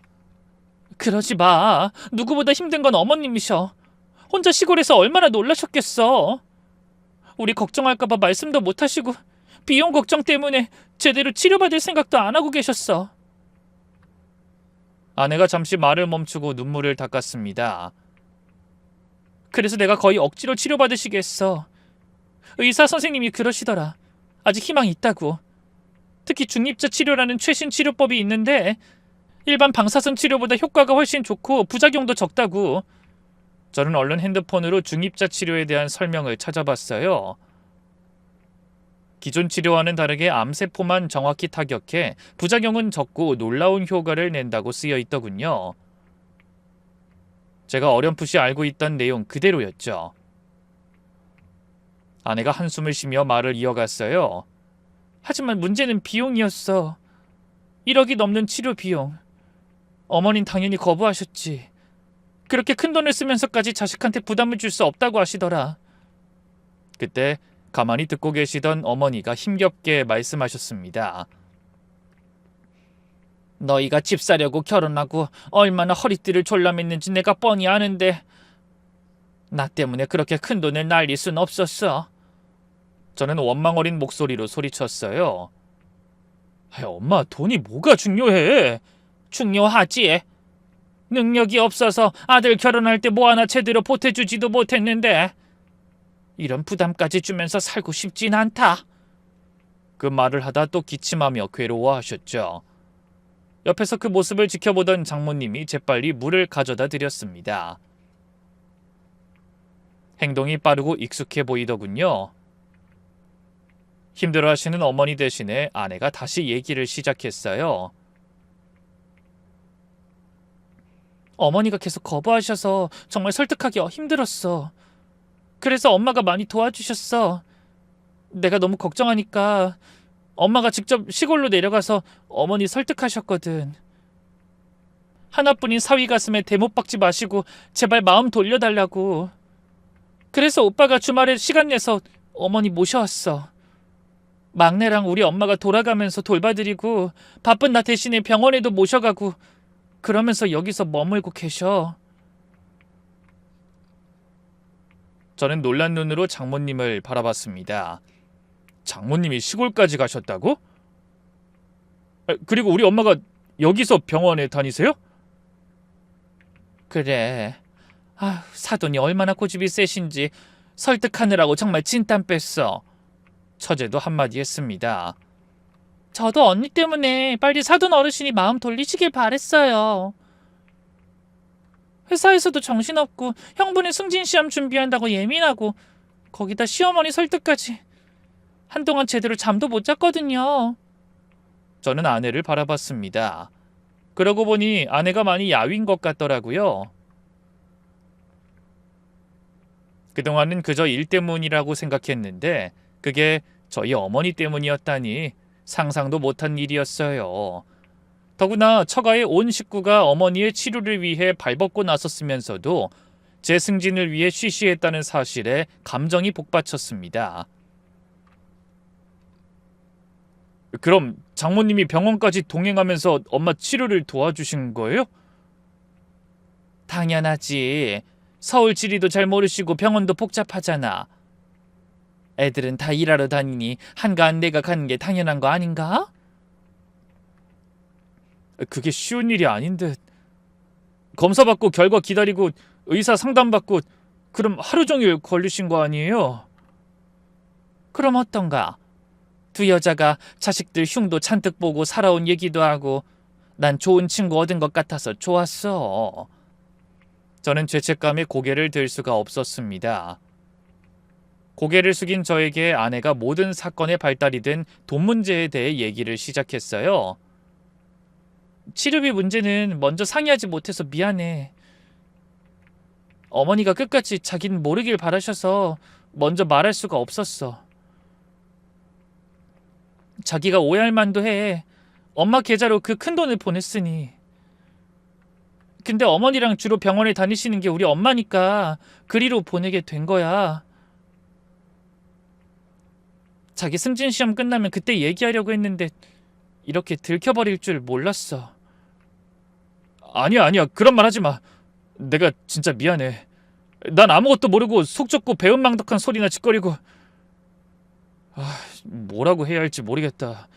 그러지 마. 누구보다 힘든 건 어머님이셔. 혼자 시골에서 얼마나 놀라셨겠어. 우리 걱정할까봐 말씀도 못하시고 비용 걱정 때문에 제대로 치료받을 생각도 안 하고 계셨어. 아내가 잠시 말을 멈추고 눈물을 닦았습니다. 그래서 내가 거의 억지로 치료받으시게 했어. 의사 선생님이 그러시더라. 아직 희망이 있다고. 특히 중립자 치료라는 최신 치료법이 있는데 일반 방사선 치료보다 효과가 훨씬 좋고 부작용도 적다고. 저는 얼른 핸드폰으로 중입자 치료에 대한 설명을 찾아봤어요. 기존 치료와는 다르게 암세포만 정확히 타격해 부작용은 적고 놀라운 효과를 낸다고 쓰여 있더군요. 제가 어렴풋이 알고 있던 내용 그대로였죠. 아내가 한숨을 쉬며 말을 이어갔어요. 하지만 문제는 비용이었어. 1억이 넘는 치료 비용. 어머닌 당연히 거부하셨지. 그렇게 큰 돈을 쓰면서까지 자식한테 부담을 줄 수 없다고 하시더라. 그때 가만히 듣고 계시던 어머니가 힘겹게 말씀하셨습니다. 너희가 집 사려고 결혼하고 얼마나 허리띠를 졸라맸는지 내가 뻔히 아는데 나 때문에 그렇게 큰 돈을 날릴 순 없었어. 저는 원망 어린 목소리로 소리쳤어요. 엄마, 돈이 뭐가 중요해? 중요하지. 능력이 없어서 아들 결혼할 때 뭐 하나 제대로 보태주지도 못했는데 이런 부담까지 주면서 살고 싶진 않다. 그 말을 하다 또 기침하며 괴로워하셨죠. 옆에서 그 모습을 지켜보던 장모님이 재빨리 물을 가져다 드렸습니다. 행동이 빠르고 익숙해 보이더군요. 힘들어하시는 어머니 대신에 아내가 다시 얘기를 시작했어요. 어머니가 계속 거부하셔서 정말 설득하기 힘들었어. 그래서 엄마가 많이 도와주셨어. 내가 너무 걱정하니까 엄마가 직접 시골로 내려가서 어머니 설득하셨거든. 하나뿐인 사위 가슴에 대못 박지 마시고 제발 마음 돌려달라고. 그래서 오빠가 주말에 시간 내서 어머니 모셔왔어. 막내랑 우리 엄마가 돌아가면서 돌봐드리고 바쁜 나 대신에 병원에도 모셔가고 그러면서 여기서 머물고 계셔. 저는 놀란 눈으로 장모님을 바라봤습니다. 장모님이 시골까지 가셨다고? 그리고 우리 엄마가 여기서 병원에 다니세요? 그래. 사돈이 얼마나 고집이 세신지 설득하느라고 정말 진땀 뺐어. 처제도 한마디 했습니다. 저도 언니 때문에 빨리 사돈 어르신이 마음 돌리시길 바랬어요. 회사에서도 정신없고 형부는 승진시험 준비한다고 예민하고 거기다 시어머니 설득까지. 한동안 제대로 잠도 못 잤거든요. 저는 아내를 바라봤습니다. 그러고 보니 아내가 많이 야윈 것 같더라고요. 그동안은 그저 일 때문이라고 생각했는데 그게 저희 어머니 때문이었다니 상상도 못한 일이었어요. 더구나 처가의 온 식구가 어머니의 치료를 위해 발벗고 나섰으면서도 제 승진을 위해 쉬쉬했다는 사실에 감정이 복받쳤습니다. 그럼 장모님이 병원까지 동행하면서 엄마 치료를 도와주신 거예요? 당연하지. 서울 지리도 잘 모르시고 병원도 복잡하잖아. 애들은 다 일하러 다니니 한가한 내가 가는 게 당연한 거 아닌가? 그게 쉬운 일이 아닌 듯. 검사받고 결과 기다리고 의사 상담받고 그럼 하루 종일 걸리신 거 아니에요? 그럼 어떤가? 두 여자가 자식들 흉도 잔뜩 보고 살아온 얘기도 하고 난 좋은 친구 얻은 것 같아서 좋았어. 저는 죄책감에 고개를 들 수가 없었습니다. 고개를 숙인 저에게 아내가 모든 사건의 발달이 된 돈 문제에 대해 얘기를 시작했어요. 치료비 문제는 먼저 상의하지 못해서 미안해. 어머니가 끝까지 자기는 모르길 바라셔서 먼저 말할 수가 없었어. 자기가 오해할 만도 해. 엄마 계좌로 그 큰 돈을 보냈으니. 근데 어머니랑 주로 병원에 다니시는 게 우리 엄마니까 그리로 보내게 된 거야. 자기 승진 시험 끝나면 그때 얘기하려고 했는데 이렇게 들켜버릴 줄 몰랐어. 아니야, 아니야. 그런 말 하지 마. 내가 진짜 미안해. 난 아무것도 모르고 속 좁고 배은망덕한 소리나 짓거리고. 뭐라고 해야 할지 모르겠다.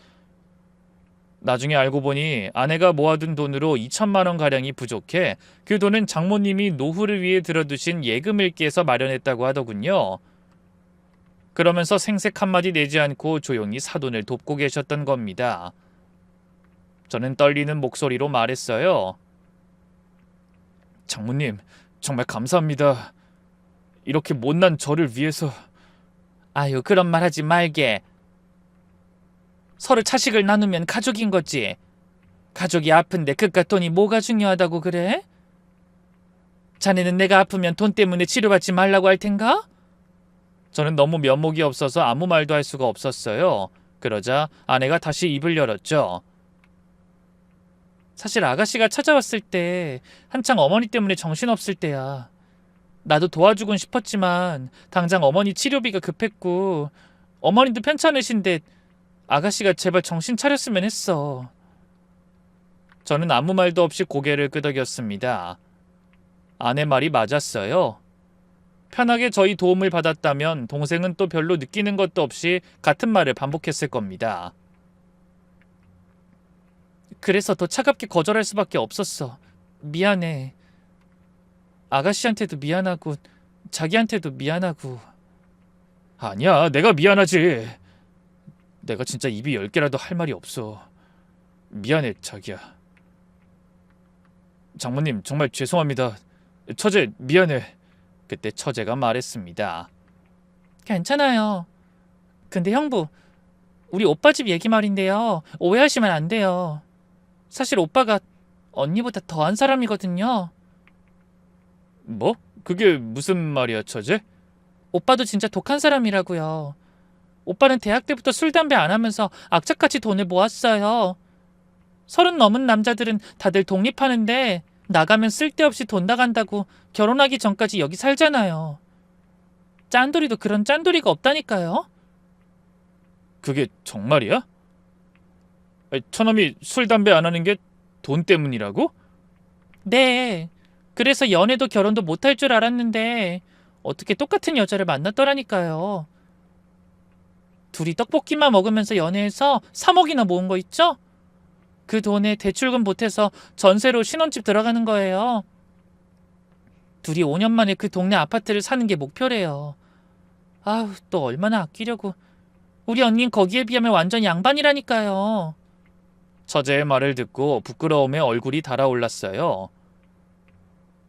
나중에 알고 보니 아내가 모아둔 돈으로 2천만 원 가량이 부족해 그 돈은 장모님이 노후를 위해 들어두신 예금을 깨서 마련했다고 하더군요. 그러면서 생색 한마디 내지 않고 조용히 사돈을 돕고 계셨던 겁니다. 저는 떨리는 목소리로 말했어요. 장모님, 정말 감사합니다. 이렇게 못난 저를 위해서. 아유, 그런 말 하지 말게. 서로 차식을 나누면 가족인 거지. 가족이 아픈데 그깟 돈이 뭐가 중요하다고 그래? 자네는 내가 아프면 돈 때문에 치료받지 말라고 할 텐가? 저는 너무 면목이 없어서 아무 말도 할 수가 없었어요. 그러자 아내가 다시 입을 열었죠. 사실 아가씨가 찾아왔을 때 한창 어머니 때문에 정신없을 때야. 나도 도와주곤 싶었지만 당장 어머니 치료비가 급했고 어머니도 편찮으신데 아가씨가 제발 정신 차렸으면 했어. 저는 아무 말도 없이 고개를 끄덕였습니다. 아내 말이 맞았어요. 편하게 저희 도움을 받았다면 동생은 또 별로 느끼는 것도 없이 같은 말을 반복했을 겁니다. 그래서 더 차갑게 거절할 수밖에 없었어. 미안해. 아가씨한테도 미안하고 자기한테도 미안하고. 아니야, 내가 미안하지. 내가 진짜 입이 10개라도 할 말이 없어. 미안해, 자기야. 장모님, 정말 죄송합니다. 처제, 미안해. 그때 처제가 말했습니다. 괜찮아요. 근데 형부, 우리 오빠 집 얘기 말인데요. 오해하시면 안 돼요. 사실 오빠가 언니보다 더한 사람이거든요. 뭐? 그게 무슨 말이야, 처제? 오빠도 진짜 독한 사람이라고요. 오빠는 대학 때부터 술, 담배 안 하면서 악착같이 돈을 모았어요. 30 넘은 남자들은 다들 독립하는데 나가면 쓸데없이 돈 나간다고 결혼하기 전까지 여기 살잖아요. 짠돌이도 그런 짠돌이가 없다니까요. 그게 정말이야? 처남이 술, 담배 안 하는 게 돈 때문이라고? 네. 그래서 연애도 결혼도 못할 줄 알았는데 어떻게 똑같은 여자를 만났더라니까요. 둘이 떡볶이만 먹으면서 연애해서 3억이나 모은 거 있죠? 그 돈에 대출금 보태서 전세로 신혼집 들어가는 거예요. 둘이 5년 만에 그 동네 아파트를 사는 게 목표래요. 아우, 또 얼마나 아끼려고. 우리 언닌 거기에 비하면 완전 양반이라니까요. 처제의 말을 듣고 부끄러움에 얼굴이 달아올랐어요.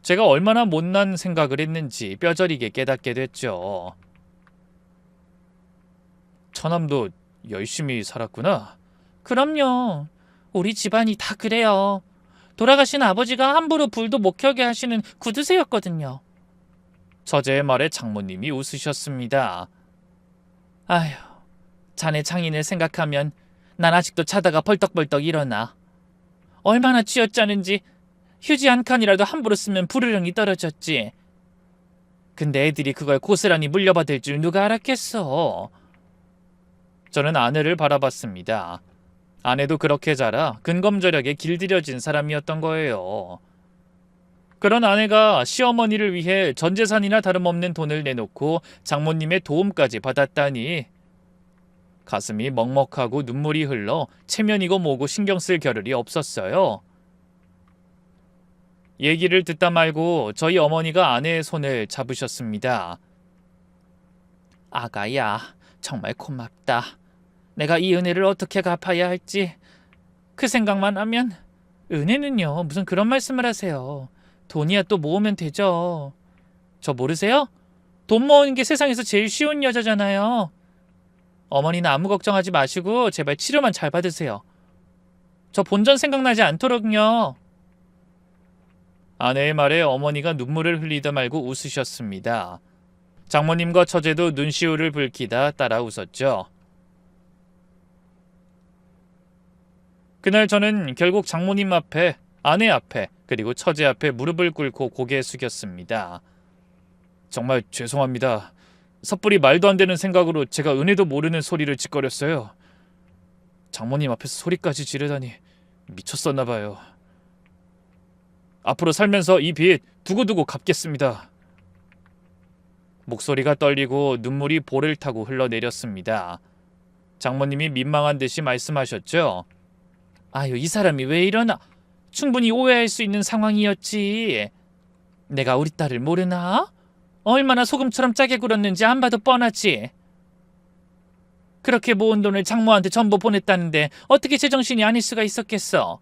제가 얼마나 못난 생각을 했는지 뼈저리게 깨닫게 됐죠. 처남도 열심히 살았구나. 그럼요. 우리 집안이 다 그래요. 돌아가신 아버지가 함부로 불도 못 켜게 하시는 구두쇠였거든요. 처제의 말에 장모님이 웃으셨습니다. 아휴, 자네 장인을 생각하면 난 아직도 자다가 벌떡벌떡 일어나. 얼마나 쥐어짜는지 휴지 한 칸이라도 함부로 쓰면 불호령이 떨어졌지. 근데 애들이 그걸 고스란히 물려받을 줄 누가 알았겠어. 저는 아내를 바라봤습니다. 아내도 그렇게 자라 근검절약에 길들여진 사람이었던 거예요. 그런 아내가 시어머니를 위해 전 재산이나 다름없는 돈을 내놓고 장모님의 도움까지 받았다니. 가슴이 먹먹하고 눈물이 흘러 체면이고 뭐고 신경 쓸 겨를이 없었어요. 얘기를 듣다 말고 저희 어머니가 아내의 손을 잡으셨습니다. 아가야, 정말 고맙다. 내가 이 은혜를 어떻게 갚아야 할지 그 생각만 하면. 은혜는요, 무슨 그런 말씀을 하세요. 돈이야 또 모으면 되죠. 저 모르세요? 돈 모으는 게 세상에서 제일 쉬운 여자잖아요. 어머니는 아무 걱정하지 마시고 제발 치료만 잘 받으세요. 저 본전 생각나지 않도록요. 아내의 말에 어머니가 눈물을 흘리다 말고 웃으셨습니다. 장모님과 처제도 눈시울을 붉히다 따라 웃었죠. 그날 저는 결국 장모님 앞에, 아내 앞에, 그리고 처제 앞에 무릎을 꿇고 고개 숙였습니다. 정말 죄송합니다. 섣불리 말도 안 되는 생각으로 제가 은혜도 모르는 소리를 짓거렸어요. 장모님 앞에서 소리까지 지르다니 미쳤었나 봐요. 앞으로 살면서 이 빚 두고두고 갚겠습니다. 목소리가 떨리고 눈물이 볼을 타고 흘러내렸습니다. 장모님이 민망한 듯이 말씀하셨죠. 아유, 이 사람이 왜 이러나. 충분히 오해할 수 있는 상황이었지. 내가 우리 딸을 모르나? 얼마나 소금처럼 짜게 굴었는지 안 봐도 뻔하지. 그렇게 모은 돈을 장모한테 전부 보냈다는데 어떻게 제정신이 아닐 수가 있었겠어.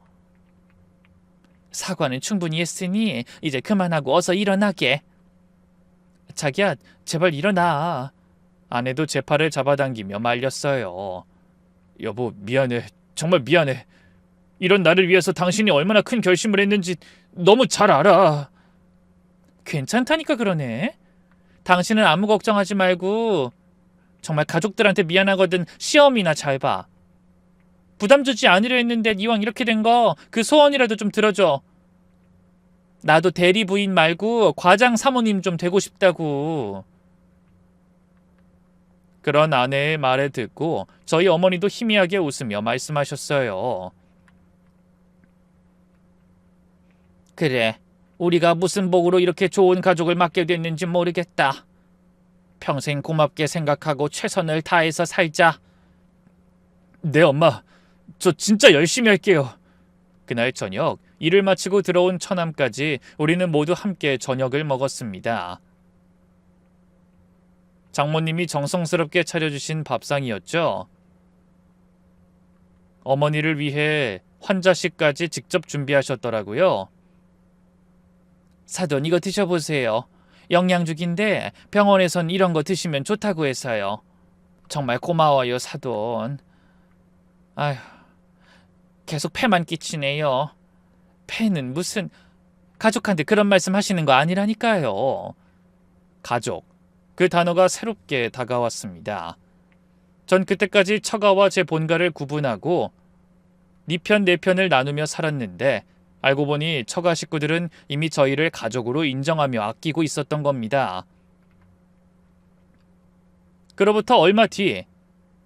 사과는 충분히 했으니 이제 그만하고 어서 일어나게. 자기야, 제발 일어나. 아내도 제 팔을 잡아당기며 말렸어요. 여보, 미안해. 정말 미안해. 이런 나를 위해서 당신이 얼마나 큰 결심을 했는지 너무 잘 알아. 괜찮다니까 그러네. 당신은 아무 걱정하지 말고 정말 가족들한테 미안하거든 시험이나 잘 봐. 부담 주지 않으려 했는데 이왕 이렇게 된 거 그 소원이라도 좀 들어줘. 나도 대리 부인 말고 과장 사모님 좀 되고 싶다고. 그런 아내의 말을 듣고 저희 어머니도 희미하게 웃으며 말씀하셨어요. 그래, 우리가 무슨 복으로 이렇게 좋은 가족을 맡게 됐는지 모르겠다. 평생 고맙게 생각하고 최선을 다해서 살자. 네, 엄마. 저 진짜 열심히 할게요. 그날 저녁 일을 마치고 들어온 처남까지 우리는 모두 함께 저녁을 먹었습니다. 장모님이 정성스럽게 차려주신 밥상이었죠. 어머니를 위해 환자식까지 직접 준비하셨더라고요. 사돈, 이거 드셔보세요. 영양죽인데 병원에선 이런 거 드시면 좋다고 해서요. 정말 고마워요, 사돈. 아휴, 계속 폐만 끼치네요. 폐는 무슨... 가족한테 그런 말씀 하시는 거 아니라니까요. 가족, 그 단어가 새롭게 다가왔습니다. 전 그때까지 처가와 제 본가를 구분하고 네 편 내 편을 나누며 살았는데 알고 보니 처가 식구들은 이미 저희를 가족으로 인정하며 아끼고 있었던 겁니다. 그로부터 얼마 뒤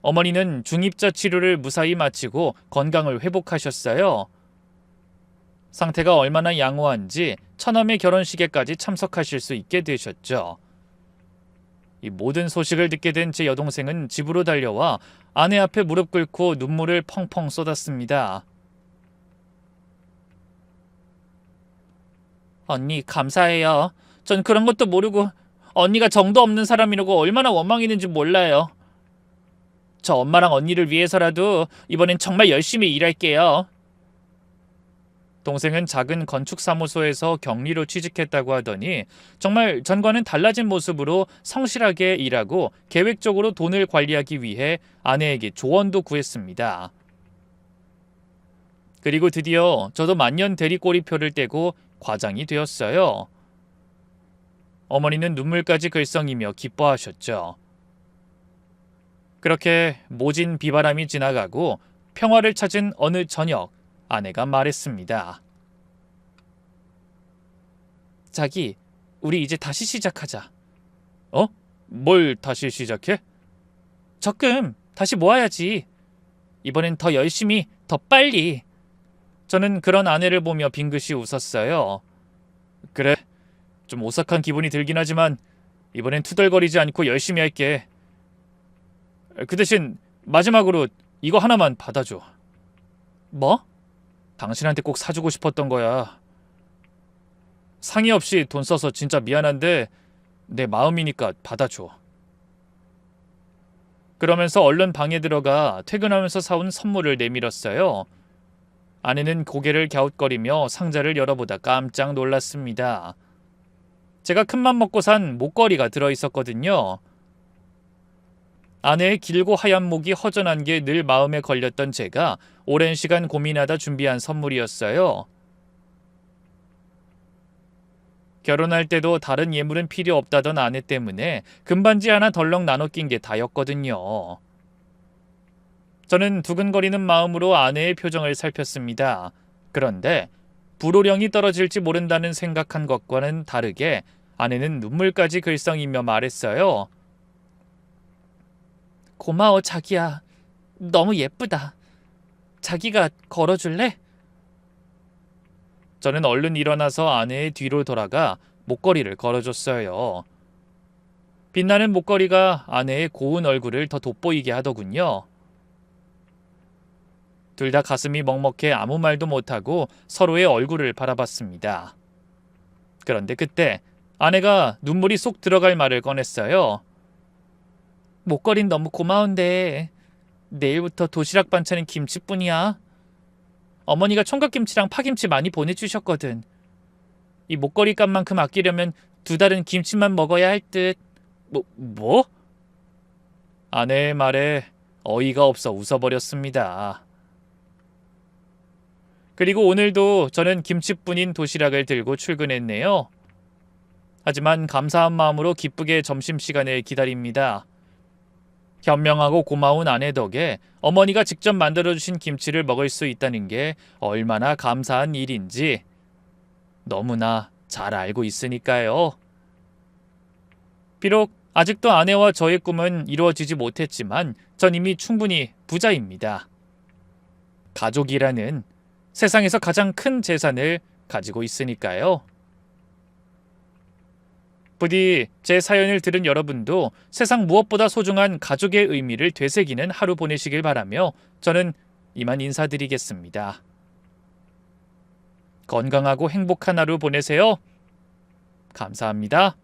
어머니는 중입자 치료를 무사히 마치고 건강을 회복하셨어요. 상태가 얼마나 양호한지 처남의 결혼식에까지 참석하실 수 있게 되셨죠. 이 모든 소식을 듣게 된 제 여동생은 집으로 달려와 아내 앞에 무릎 꿇고 눈물을 펑펑 쏟았습니다. 언니, 감사해요. 전 그런 것도 모르고 언니가 정도 없는 사람이라고 얼마나 원망했는지 몰라요. 저 엄마랑 언니를 위해서라도 이번엔 정말 열심히 일할게요. 동생은 작은 건축사무소에서 경리로 취직했다고 하더니 정말 전과는 달라진 모습으로 성실하게 일하고 계획적으로 돈을 관리하기 위해 아내에게 조언도 구했습니다. 그리고 드디어 저도 만년 대리꼬리표를 떼고 과장이 되었어요. 어머니는 눈물까지 글썽이며 기뻐하셨죠. 그렇게 모진 비바람이 지나가고 평화를 찾은 어느 저녁, 아내가 말했습니다. 자기, 우리 이제 다시 시작하자. 어? 뭘 다시 시작해? 적금 다시 모아야지. 이번엔 더 열심히, 더 빨리. 저는 그런 아내를 보며 빙긋이 웃었어요. 그래, 좀 오싹한 기분이 들긴 하지만 이번엔 투덜거리지 않고 열심히 할게. 그 대신 마지막으로 이거 하나만 받아줘. 뭐? 당신한테 꼭 사주고 싶었던 거야. 상의 없이 돈 써서 진짜 미안한데 내 마음이니까 받아줘. 그러면서 얼른 방에 들어가 퇴근하면서 사온 선물을 내밀었어요. 아내는 고개를 갸웃거리며 상자를 열어보다 깜짝 놀랐습니다. 제가 큰맘 먹고 산 목걸이가 들어있었거든요. 아내의 길고 하얀 목이 허전한 게 늘 마음에 걸렸던 제가 오랜 시간 고민하다 준비한 선물이었어요. 결혼할 때도 다른 예물은 필요 없다던 아내 때문에 금반지 하나 덜렁 나눠 낀 게 다였거든요. 저는 두근거리는 마음으로 아내의 표정을 살폈습니다. 그런데 불호령이 떨어질지 모른다는 생각한 것과는 다르게 아내는 눈물까지 글썽이며 말했어요. 고마워, 자기야. 너무 예쁘다. 자기가 걸어줄래? 저는 얼른 일어나서 아내의 뒤로 돌아가 목걸이를 걸어줬어요. 빛나는 목걸이가 아내의 고운 얼굴을 더 돋보이게 하더군요. 둘 다 가슴이 먹먹해 아무 말도 못하고 서로의 얼굴을 바라봤습니다. 그런데 그때 아내가 눈물이 쏙 들어갈 말을 꺼냈어요. 목걸이는 너무 고마운데 내일부터 도시락 반찬은 김치뿐이야. 어머니가 총각김치랑 파김치 많이 보내주셨거든. 이 목걸이 값만큼 아끼려면 2달은 김치만 먹어야 할 듯. 뭐? 아내의 말에 어이가 없어 웃어버렸습니다. 그리고 오늘도 저는 김치뿐인 도시락을 들고 출근했네요. 하지만 감사한 마음으로 기쁘게 점심시간을 기다립니다. 현명하고 고마운 아내 덕에 어머니가 직접 만들어주신 김치를 먹을 수 있다는 게 얼마나 감사한 일인지 너무나 잘 알고 있으니까요. 비록 아직도 아내와 저의 꿈은 이루어지지 못했지만 전 이미 충분히 부자입니다. 가족이라는 세상에서 가장 큰 재산을 가지고 있으니까요. 부디 제 사연을 들은 여러분도 세상 무엇보다 소중한 가족의 의미를 되새기는 하루 보내시길 바라며 저는 이만 인사드리겠습니다. 건강하고 행복한 하루 보내세요. 감사합니다.